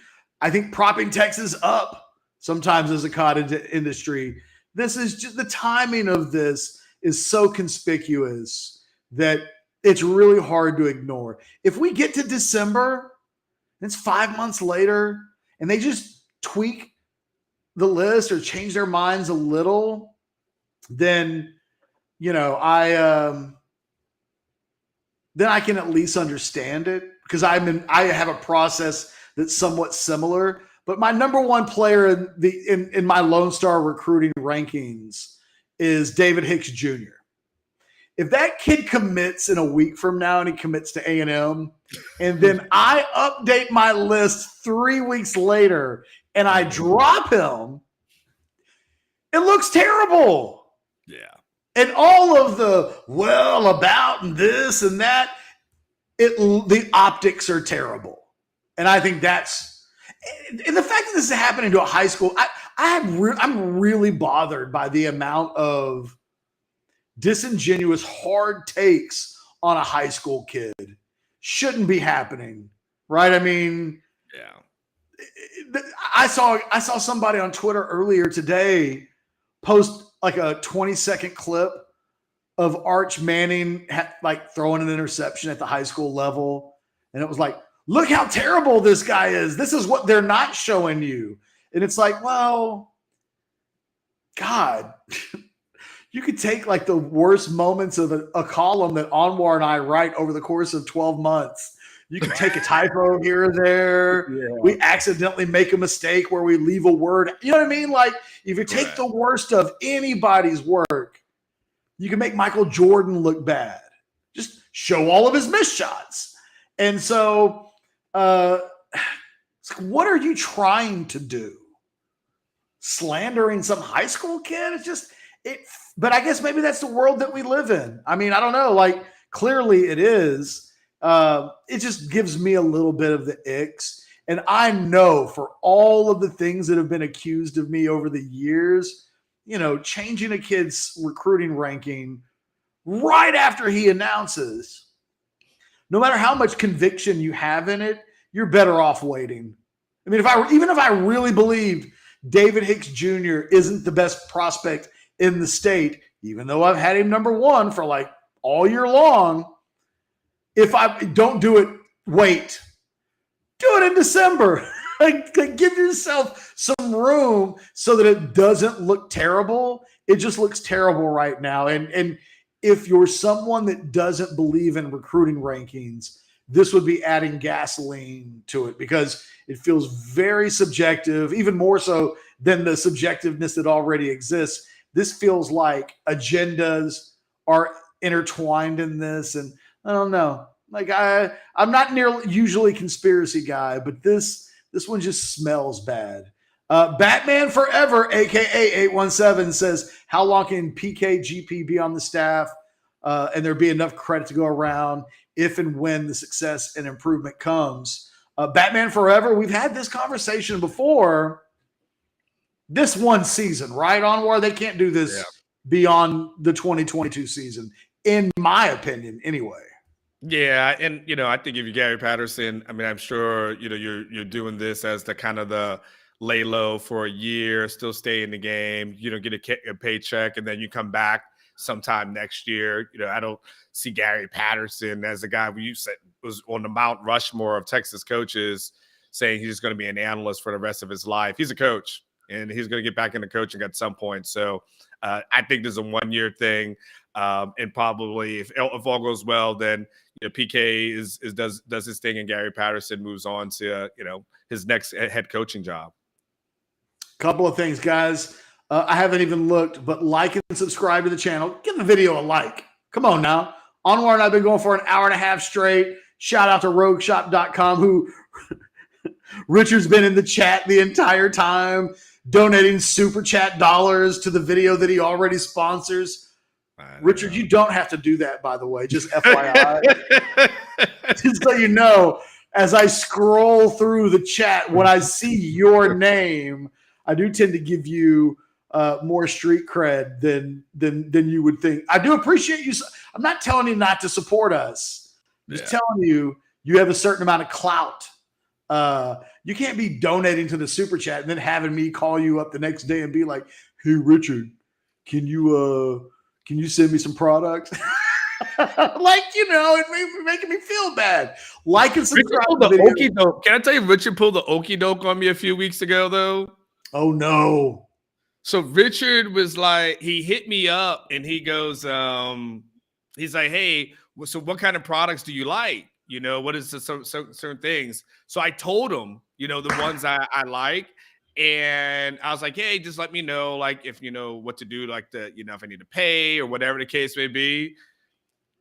Speaker 1: I think propping Texas up sometimes is a cottage industry. This is just, the timing of this is so conspicuous that it's really hard to ignore. If we get to December, it's 5 months later, and they just tweak the list or change their minds a little, then, then I can at least understand it, because I have a process that's somewhat similar. But my number one player in my Lone Star recruiting rankings is David Hicks Jr. If that kid commits in a week from now and he commits to A&M, and then I update my list 3 weeks later and I drop him, it looks terrible.
Speaker 2: Yeah.
Speaker 1: And all of the about and this and that, the optics are terrible. And I think that's, and the fact that this is happening to a high school, I'm really bothered by the amount of disingenuous, hard takes on a high school kid. Shouldn't be happening, right? I mean,
Speaker 2: yeah.
Speaker 1: I saw somebody on Twitter earlier today post like a 20-second clip of Arch Manning like throwing an interception at the high school level, and it was like, look how terrible this guy is. This is what they're not showing you. And it's like, well, God, you could take like the worst moments of a column that Anwar and I write over the course of 12 months. You can take a typo here or there. Yeah. We accidentally make a mistake where we leave a word. You know what I mean? Like, if you take the worst of anybody's work, you can make Michael Jordan look bad. Just show all of his missed shots. And so, it's like, what are you trying to do? Slandering some high school kid? It's just but I guess maybe that's the world that we live in. I mean, I don't know. Like, clearly it is. It just gives me a little bit of the icks. And I know for all of the things that have been accused of me over the years, changing a kid's recruiting ranking right after he announces, no matter how much conviction you have in it, you're better off waiting. I mean, even if I really believed David Hicks Jr. isn't the best prospect in the state, even though I've had him number one for like all year long, if I don't do it, wait. Do it in December. Like, give yourself some room so that it doesn't look terrible. It just looks terrible right now. And if you're someone that doesn't believe in recruiting rankings, this would be adding gasoline to it, because it feels very subjective, even more so than the subjectiveness that already exists. this feels like agendas are intertwined in this. And I don't know. Like I'm not usually conspiracy guy, but this one just smells bad. Batman Forever, aka 817, says, "How long can PKGP be on the staff, and there be enough credit to go around if and when the success and improvement comes?" Batman Forever, we've had this conversation before. This one season, right, Anwar? They can't do this beyond the 2022 season, in my opinion, anyway.
Speaker 2: Yeah, and I think if you're Gary Patterson, I mean, I'm sure you're doing this as the kind of the lay low for a year, still stay in the game, get a paycheck, and then you come back sometime next year. I don't see Gary Patterson as a guy who you said was on the Mount Rushmore of Texas coaches saying he's going to be an analyst for the rest of his life. He's a coach, and he's going to get back into coaching at some point. So I think this is a 1-year thing, and probably if all goes well, then PK does his thing, and Gary Patterson moves on to his next head coaching job.
Speaker 1: Couple of things, guys. I haven't even looked, but like and subscribe to the channel. Give the video a like. Come on now. Anwar and I have been going for an hour and a half straight. Shout out to rogueshop.com, who Richard's been in the chat the entire time, donating super chat dollars to the video that he already sponsors. Richard, you don't have to do that, by the way, just FYI. Just so you know, as I scroll through the chat, when I see your name, I do tend to give you more street cred than you would think. I do appreciate you. I'm not telling you not to support us. I'm just telling you have a certain amount of clout. You can't be donating to the super chat and then having me call you up the next day and be like, "Hey, Richard, can you send me some products?" It making me feel bad. Like and subscribe to the video.
Speaker 2: Can I tell you, Richard pulled the okie doke on me a few weeks ago, though?
Speaker 1: Oh, no.
Speaker 2: So Richard was like, he hit me up and he goes, he's like, "Hey, so what kind of products do you like? What is certain things?" So I told him, the ones I like. And I was like, "Hey, just let me know, like, if you know what to do, like if I need to pay or whatever the case may be."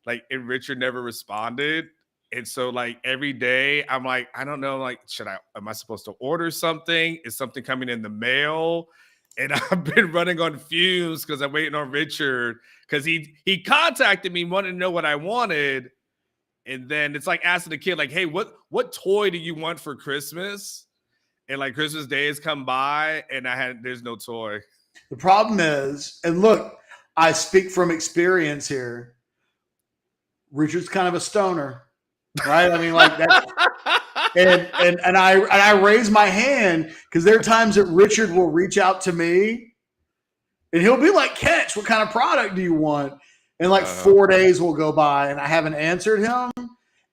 Speaker 2: Like, and Richard never responded. And so like every day I'm like, I don't know, like, am I supposed to order something? Is something coming in the mail? And I've been running on fumes because I'm waiting on Richard, because he contacted me, wanted to know what I wanted. And then it's like asking the kid, like, "Hey, what toy do you want for Christmas?" And like Christmas Day has come by and there's no toy.
Speaker 1: The problem is, and look, I speak from experience here, Richard's kind of a stoner, right? I mean, like that. And I raise my hand because there are times that Richard will reach out to me and he'll be like, "Ketch, what kind of product do you want?" And like 4 days will go by and I haven't answered him.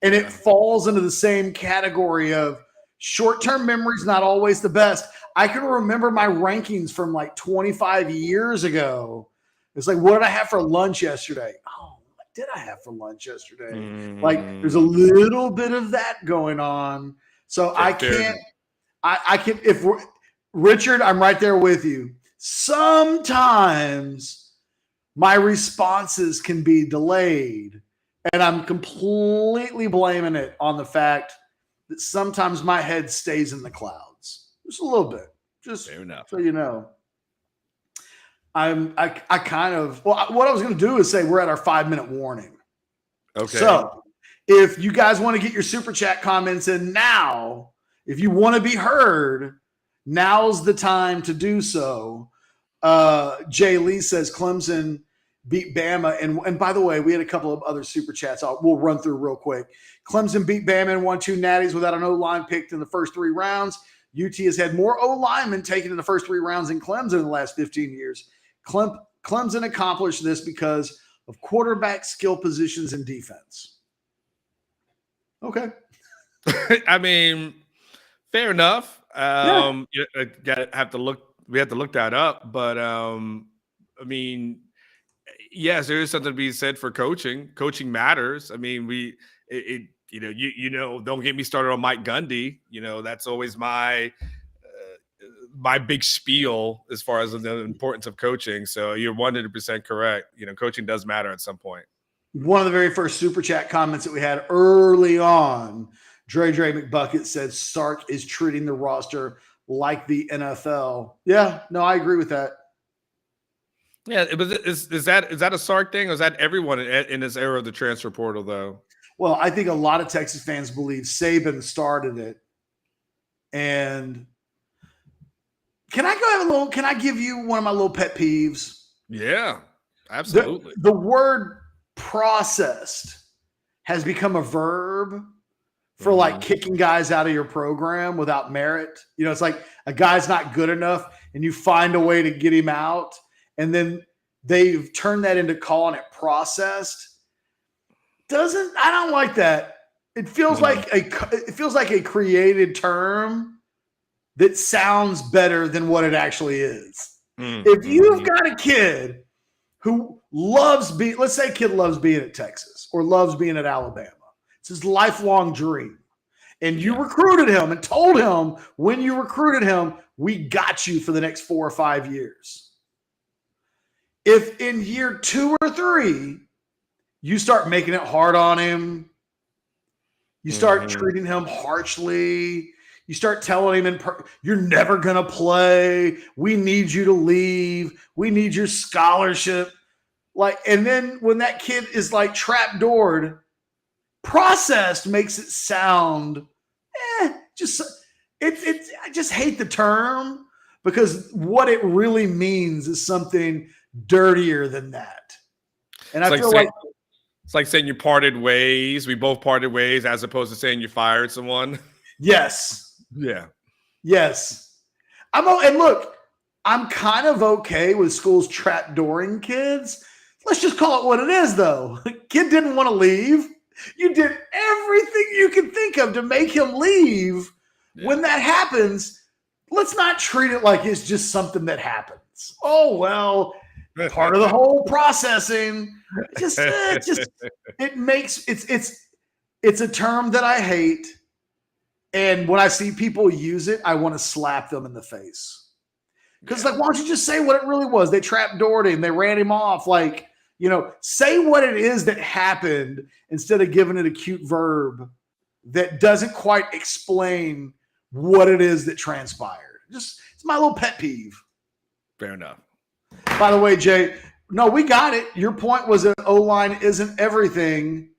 Speaker 1: And it falls into the same category of short-term memory is not always the best. I can remember my rankings from like 25 years ago. It's like, what did I have for lunch yesterday? Oh, what did I have for lunch yesterday? Like, there's a little bit of that going on. So I can, if Richard, I'm right there with you. Sometimes my responses can be delayed, and I'm completely blaming it on the fact that sometimes my head stays in the clouds. Just a little bit. Just so you know. What I was going to do is say we're at our 5-minute warning.
Speaker 2: Okay.
Speaker 1: So if you guys want to get your super chat comments in now, if you want to be heard, now's the time to do so. Jay Lee says Clemson beat Bama. And by the way, we had a couple of other super chats we'll run through real quick. Clemson beat Bama and won 2 natties without an O-line picked in the first 3 rounds. UT has had more O-linemen taken in the first 3 rounds than Clemson in the last 15 years. Clemson accomplished this because of quarterback skill positions and defense. Okay.
Speaker 2: I mean, fair enough. We have to look that up. But I mean, yes, there is something to be said for coaching. Coaching matters. I mean, don't get me started on Mike Gundy. That's always my my big spiel as far as the importance of coaching. So you're 100% correct. Coaching does matter at some point.
Speaker 1: One of the very first super chat comments that we had early on, Dre McBucket said Sark is treating the roster like the NFL. Yeah, no, I agree with that.
Speaker 2: Yeah, is that a Sark thing, or is that everyone in this era of the transfer portal, though?
Speaker 1: Well, I think a lot of Texas fans believe Saban started it. And can I give you one of my little pet peeves?
Speaker 2: Yeah, absolutely.
Speaker 1: The word processed has become a verb for like kicking guys out of your program without merit. It's like a guy's not good enough and you find a way to get him out. And then they've turned that into calling it processed. I don't like that. It feels like a created term that sounds better than what it actually is. If you've got a kid who loves let's say a kid loves being at Texas or loves being at Alabama. It's his lifelong dream. And you recruited him and told him when you recruited him, we got you for the next 4 or 5 years. If in year 2 or 3, you start making it hard on him, you start treating him harshly, you start telling him you're never going to play, we need you to leave, we need your scholarship. And then when that kid is like trapdoored, processed makes it sound, I just hate the term because what it really means is something dirtier than that. And I feel like
Speaker 2: it's like saying you parted ways. We both parted ways, as opposed to saying you fired someone.
Speaker 1: Yes.
Speaker 2: Yeah.
Speaker 1: Yes. And look, I'm kind of okay with schools trapdooring kids. Let's just call it what it is, though. Kid didn't want to leave. You did everything you could think of to make him leave. Yeah. When that happens, let's not treat it like it's just something that happens. Oh, well, part of the whole processing. It's a term that I hate. And when I see people use it, I want to slap them in the face. Because why don't you just say what it really was? They trapdoored him. They ran him off. Say what it is that happened instead of giving it a cute verb that doesn't quite explain what it is that transpired. It's my little pet peeve.
Speaker 2: Fair enough.
Speaker 1: By the way, Jay, no, we got it. Your point was that O-line isn't everything.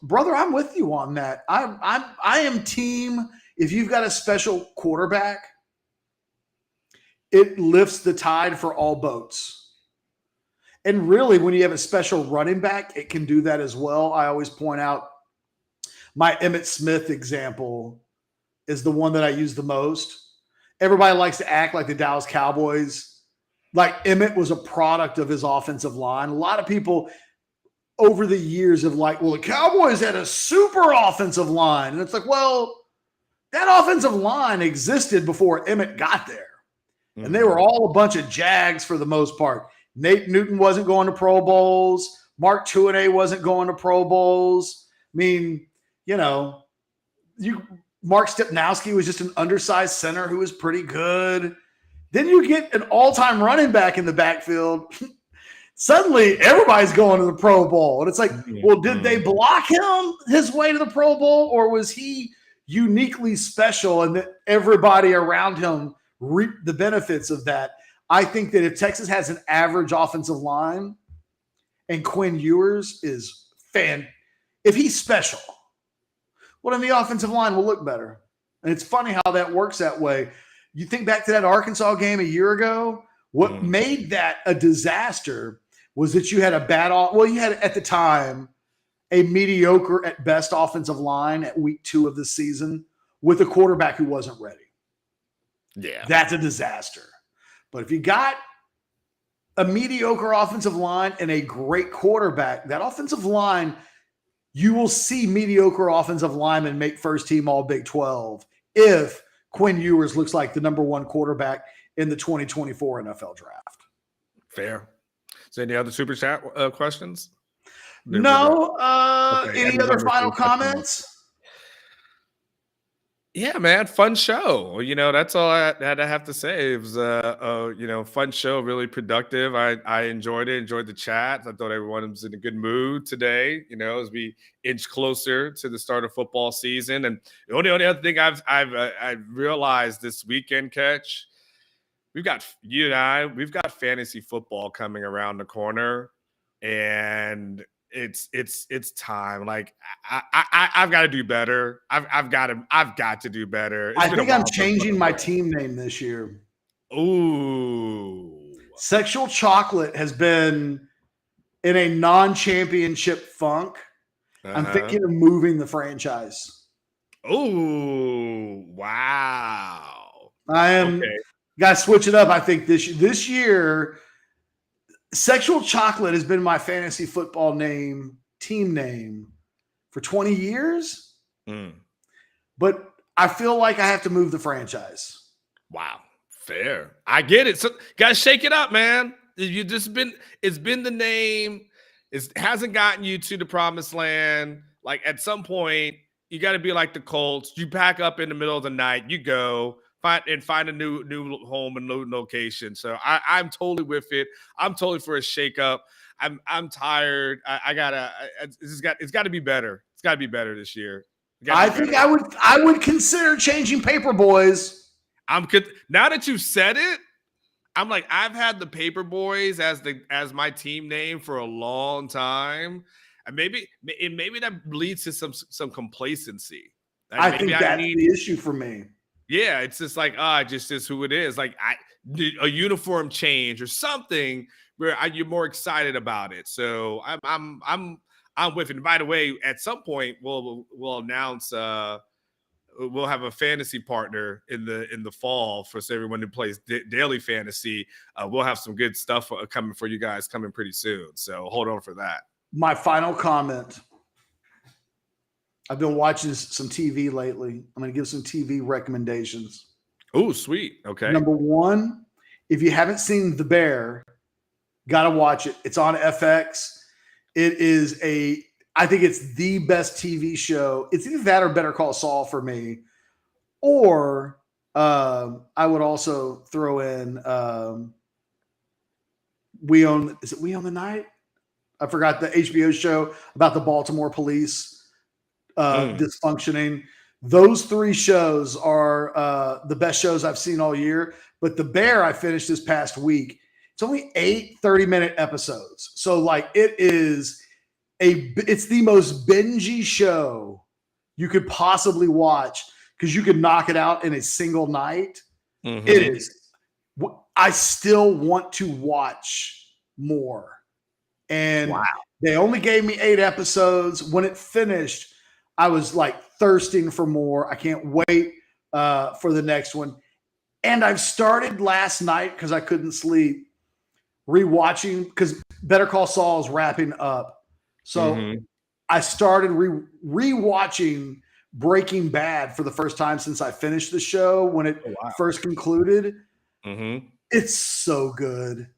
Speaker 1: Brother, I'm with you on that. I am team. If you've got a special quarterback, it lifts the tide for all boats. And really, when you have a special running back, it can do that as well. I always point out my Emmitt Smith example is the one that I use the most. Everybody likes to act like the Dallas Cowboys. Like Emmitt was a product of his offensive line. A lot of people over the years have the Cowboys had a super offensive line. And it's like, well, that offensive line existed before Emmitt got there. And they were all a bunch of Jags for the most part. Nate Newton wasn't going to Pro Bowls. Mark Tuinei wasn't going to Pro Bowls. I mean, Mark Stepnowski was just an undersized center who was pretty good. Then you get an all-time running back in the backfield. Suddenly, everybody's going to the Pro Bowl. And it's like, well, did they block him his way to the Pro Bowl, or was he uniquely special and that everybody around him reaped the benefits of that? I think that if Texas has an average offensive line and Quinn Ewers is if he's special, well, then the offensive line will look better. And it's funny how that works that way. You think back to that Arkansas game a year ago, what made that a disaster was that you had you had at the time a mediocre at best offensive line at week 2 of the season with a quarterback who wasn't ready. Yeah. That's a disaster. But if you got a mediocre offensive line and a great quarterback, that offensive line, you will see mediocre offensive linemen make first team all Big 12 if Quinn Ewers looks like the number 1 quarterback in the 2024 NFL draft.
Speaker 2: Fair. Is there any other super chat questions?
Speaker 1: No. Okay. Any other final comments?
Speaker 2: Yeah, man, fun show. That's all I have to say. It was fun show, really productive. I enjoyed it, enjoyed the chat. I thought everyone was in a good mood today, as we inch closer to the start of football season. And the only other thing I've realized this weekend, Catch, we've got fantasy football coming around the corner, and it's time. Like I've got to do better. I've got to do better. It's
Speaker 1: I
Speaker 2: been a
Speaker 1: think I'm
Speaker 2: while since
Speaker 1: changing my
Speaker 2: I've
Speaker 1: team name this year.
Speaker 2: Ooh.
Speaker 1: Sexual Chocolate has been in a non-championship funk. I'm thinking of moving the franchise.
Speaker 2: Ooh, wow.
Speaker 1: I am
Speaker 2: Okay.
Speaker 1: got to switch it up. I think this year, Sexual Chocolate has been my fantasy football team name for 20 years. But I feel like I have to move the franchise.
Speaker 2: Wow. Fair. I get it. So gotta shake it up, man. It's been the name. It hasn't gotten you to the promised land. Like at some point, you got to be like the Colts. You pack up in the middle of the night, you go find a new home and new location. So I'm totally with it. I'm totally for a shakeup. I'm tired. It's got to be better. It's got to be better this year.
Speaker 1: I think I would consider changing Paper Boys.
Speaker 2: Now that you've said it, I'm like, I've had the Paper Boys as my team name for a long time, and maybe that leads to some complacency.
Speaker 1: I think that's the issue for me.
Speaker 2: Yeah, it's just like it just is who it is. Like a uniform change or something where you're more excited about it. So I'm with it. And by the way, at some point we'll announce. We'll have a fantasy partner in the fall for everyone who plays daily fantasy. We'll have some good stuff coming for you guys coming pretty soon. So hold on for that.
Speaker 1: My final comment. I've been watching some TV lately. I'm going to give some TV recommendations.
Speaker 2: Oh, sweet. Okay.
Speaker 1: Number one, if you haven't seen The Bear, got to watch it. It's on FX. I think it's the best TV show. It's either that or Better Call Saul for me. Or I would also throw in We Own the Night? I forgot the HBO show about the Baltimore police dysfunctioning. Those three shows are the best shows I've seen all year. But The Bear I finished this past week. It's only 8 30-minute episodes. So like it's the most bingey show you could possibly watch because you could knock it out in a single night. Mm-hmm. It is. I still want to watch more. And They only gave me 8 episodes. When it finished, I was like thirsting for more. I can't wait for the next one. And I've started last night because I couldn't sleep rewatching because Better Call Saul is wrapping up. So I started rewatching Breaking Bad for the first time since I finished the show when it first concluded. It's so good.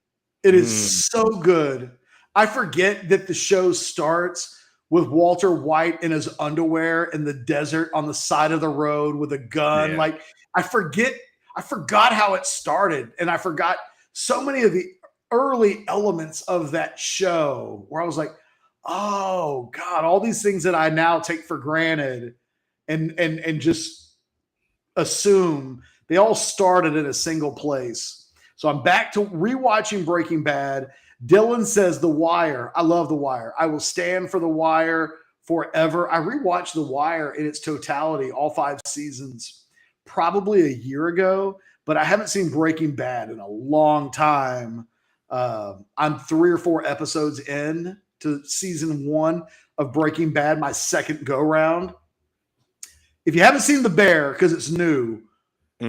Speaker 1: It is so good. I forget that the show starts with Walter White in his underwear in the desert on the side of the road with a gun. Yeah. Like I forgot how it started, and I forgot so many of the early elements of that show where I was like, oh God, all these things that I now take for granted and just assume they all started in a single place. So I'm back to rewatching Breaking Bad. Dylan says The Wire. I love The Wire. I will stand for The Wire forever. I rewatched The Wire in its totality, all 5 seasons, probably a year ago, but I haven't seen Breaking Bad in a long time. I'm 3 or 4 episodes in to season 1 of Breaking Bad, my second go round. If you haven't seen The Bear, because it's new,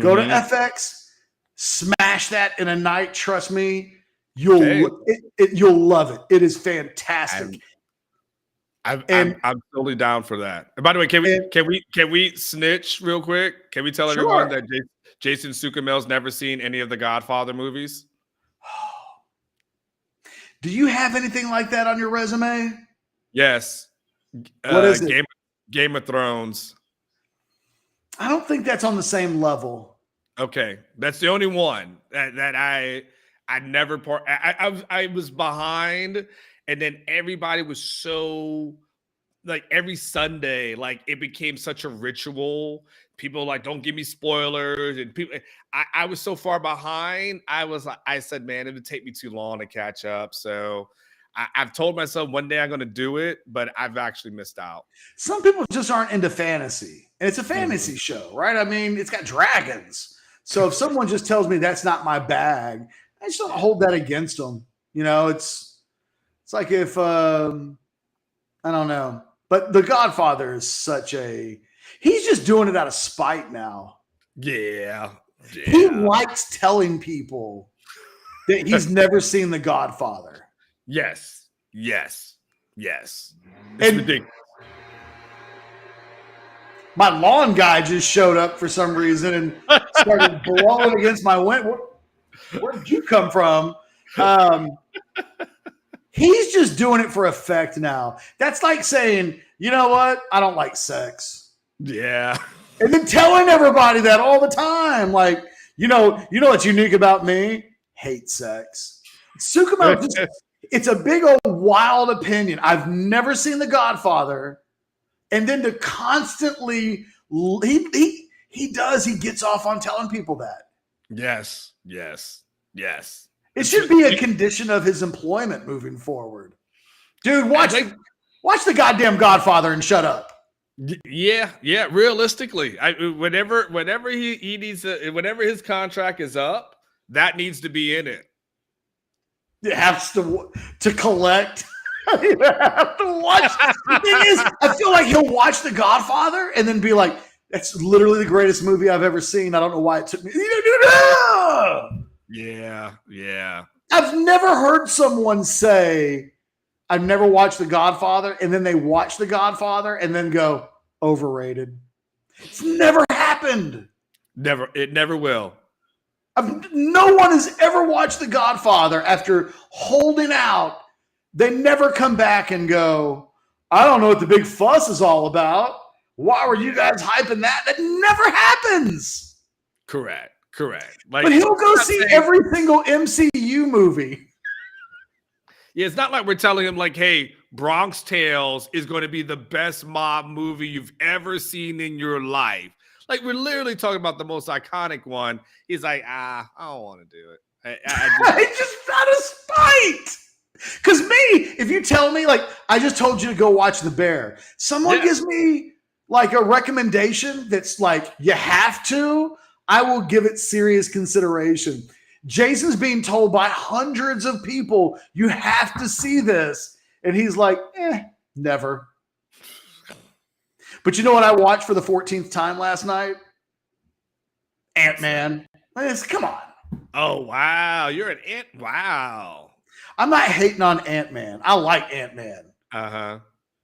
Speaker 1: go to FX, smash that in a night. Trust me, you'll love it. It is fantastic.
Speaker 2: I'm totally down for that. And by the way, can we snitch real quick? Can we tell everyone that Jason Succamel's never seen any of the Godfather movies?
Speaker 1: Do you have anything like that on your resume?
Speaker 2: Yes.
Speaker 1: What is it?
Speaker 2: Game of Thrones.
Speaker 1: I don't think that's on the same level.
Speaker 2: Okay, that's the only one that I never part. I was behind, and then everybody was so like every Sunday, like it became such a ritual. People like don't give me spoilers, and people. I was so far behind. I said, man, it would take me too long to catch up. So I've told myself one day I'm going to do it, but I've actually missed out.
Speaker 1: Some people just aren't into fantasy, and it's a fantasy
Speaker 2: Mhm.
Speaker 1: show, right? I mean, it's got dragons. So if someone just tells me that's not my bag, I just don't hold that against them. You know, it's like if I don't know, but The Godfather is such a he's just doing it out of spite now.
Speaker 2: Yeah,
Speaker 1: He
Speaker 2: yeah.
Speaker 1: likes telling people that he's never seen The Godfather.
Speaker 2: Yes, yes, yes. It's
Speaker 1: And
Speaker 2: ridiculous.
Speaker 1: my lawn guy just showed up for some reason and started blowing against my window. Where did you come from? He's just doing it for effect now. That's like saying, you know what? I don't like sex.
Speaker 2: Yeah.
Speaker 1: And then telling everybody that all the time. Like, you know what's unique about me? Hate sex. Sukumo, it's a big old wild opinion. I've never seen The Godfather. And then to constantly, he gets off on telling people that.
Speaker 2: Yes, yes, yes.
Speaker 1: It should be a condition of his employment moving forward. Dude, watch the goddamn Godfather and shut up.
Speaker 2: Yeah. Realistically, whenever he needs whenever his contract is up, that needs to be in it.
Speaker 1: It has to collect. You have to watch. The thing is, I feel like he'll watch The Godfather and then be like, "That's literally the greatest movie I've ever seen. I don't know why it took me."
Speaker 2: Yeah.
Speaker 1: I've never heard someone say, "I've never watched The Godfather," and then they watch The Godfather and then go, "Overrated." It's never happened.
Speaker 2: It never will.
Speaker 1: No one has ever watched The Godfather after holding out. They never come back and go, "I don't know what the big fuss is all about. Why were you guys hyping that?" That never happens.
Speaker 2: Correct. Like,
Speaker 1: but he'll go see every single MCU movie.
Speaker 2: Yeah, it's not like we're telling him like, hey, Bronx Tales is going to be the best mob movie you've ever seen in your life. Like, we're literally talking about the most iconic one. He's like, I don't want to do it.
Speaker 1: It's just out of spite. Because if you tell me, like, I just told you to go watch The Bear, someone gives me like a recommendation that's like, you have to, I will give it serious consideration. Jason's being told by hundreds of people, you have to see this. And he's like, never. But you know what I watched for the 14th time last night? Ant-Man. Come on.
Speaker 2: Oh, wow. You're an Ant. Wow.
Speaker 1: I'm not hating on Ant-Man. I like Ant-Man.
Speaker 2: Uh-huh.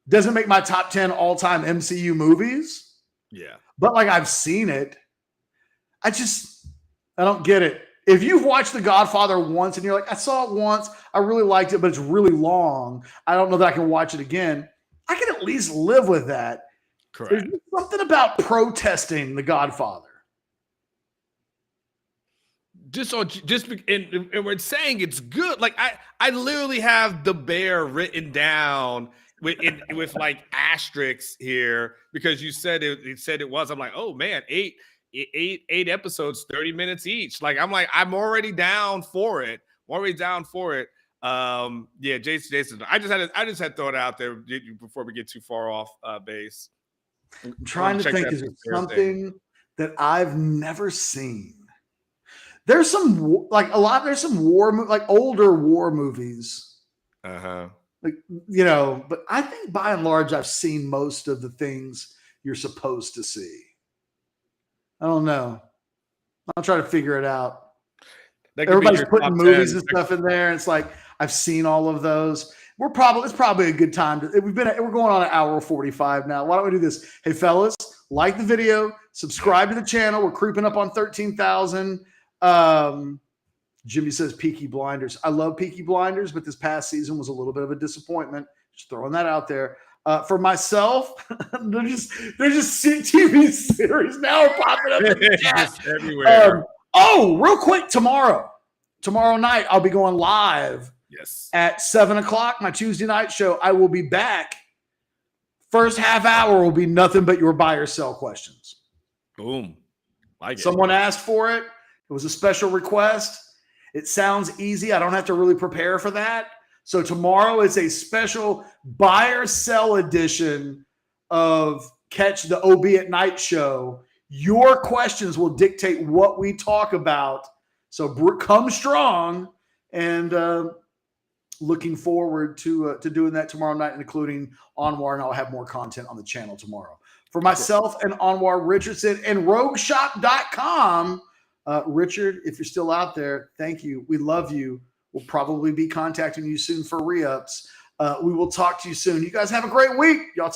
Speaker 1: Doesn't make my top 10 all-time MCU movies.
Speaker 2: Yeah.
Speaker 1: But like I've seen it. I don't get it. If you've watched The Godfather once and you're like, I saw it once, I really liked it, but it's really long. I don't know that I can watch it again. I can at least live with that.
Speaker 2: Correct.
Speaker 1: There's something about protesting The Godfather.
Speaker 2: And we're saying it's good. Like I literally have The Bear written down with like asterisks here because you said it was. I'm like, oh man, eight episodes, 30 minutes each. Like I'm already down for it. Yeah, Jason. I just had to throw it out there before we get too far off base.
Speaker 1: I'm trying to think, is there something that I've never seen? There's some older war movies.
Speaker 2: Uh-huh.
Speaker 1: Like, but I think by and large, I've seen most of the things you're supposed to see. I don't know. I'll try to figure it out. Everybody's putting movies and stuff in there. And it's like, I've seen all of those. It's probably a good time we're going on an hour 45 now. Why don't we do this? Hey fellas, like the video, subscribe to the channel. We're creeping up on 13,000. Jimmy says Peaky Blinders. I love Peaky Blinders, but this past season was a little bit of a disappointment. Just throwing that out there. For myself, there's just TV series now popping up in the chat.
Speaker 2: Just everywhere.
Speaker 1: Real quick, tomorrow night, I'll be going live.
Speaker 2: Yes.
Speaker 1: At 7:00, my Tuesday night show. I will be back. First half hour will be nothing but your buy or sell questions.
Speaker 2: Boom. Like
Speaker 1: Someone asked for it. It was a special request. It sounds easy. I don't have to really prepare for that. So tomorrow is a special buy or sell edition of Catch the OB at Night show. Your questions will dictate what we talk about. So come strong, and looking forward to doing that tomorrow night, including Anwar, and I'll have more content on the channel tomorrow. For myself and Anwar Richardson and RogueShop.com, Richard, if you're still out there, thank you. We love you. We'll probably be contacting you soon for re-ups. We will talk to you soon. You guys have a great week. Y'all take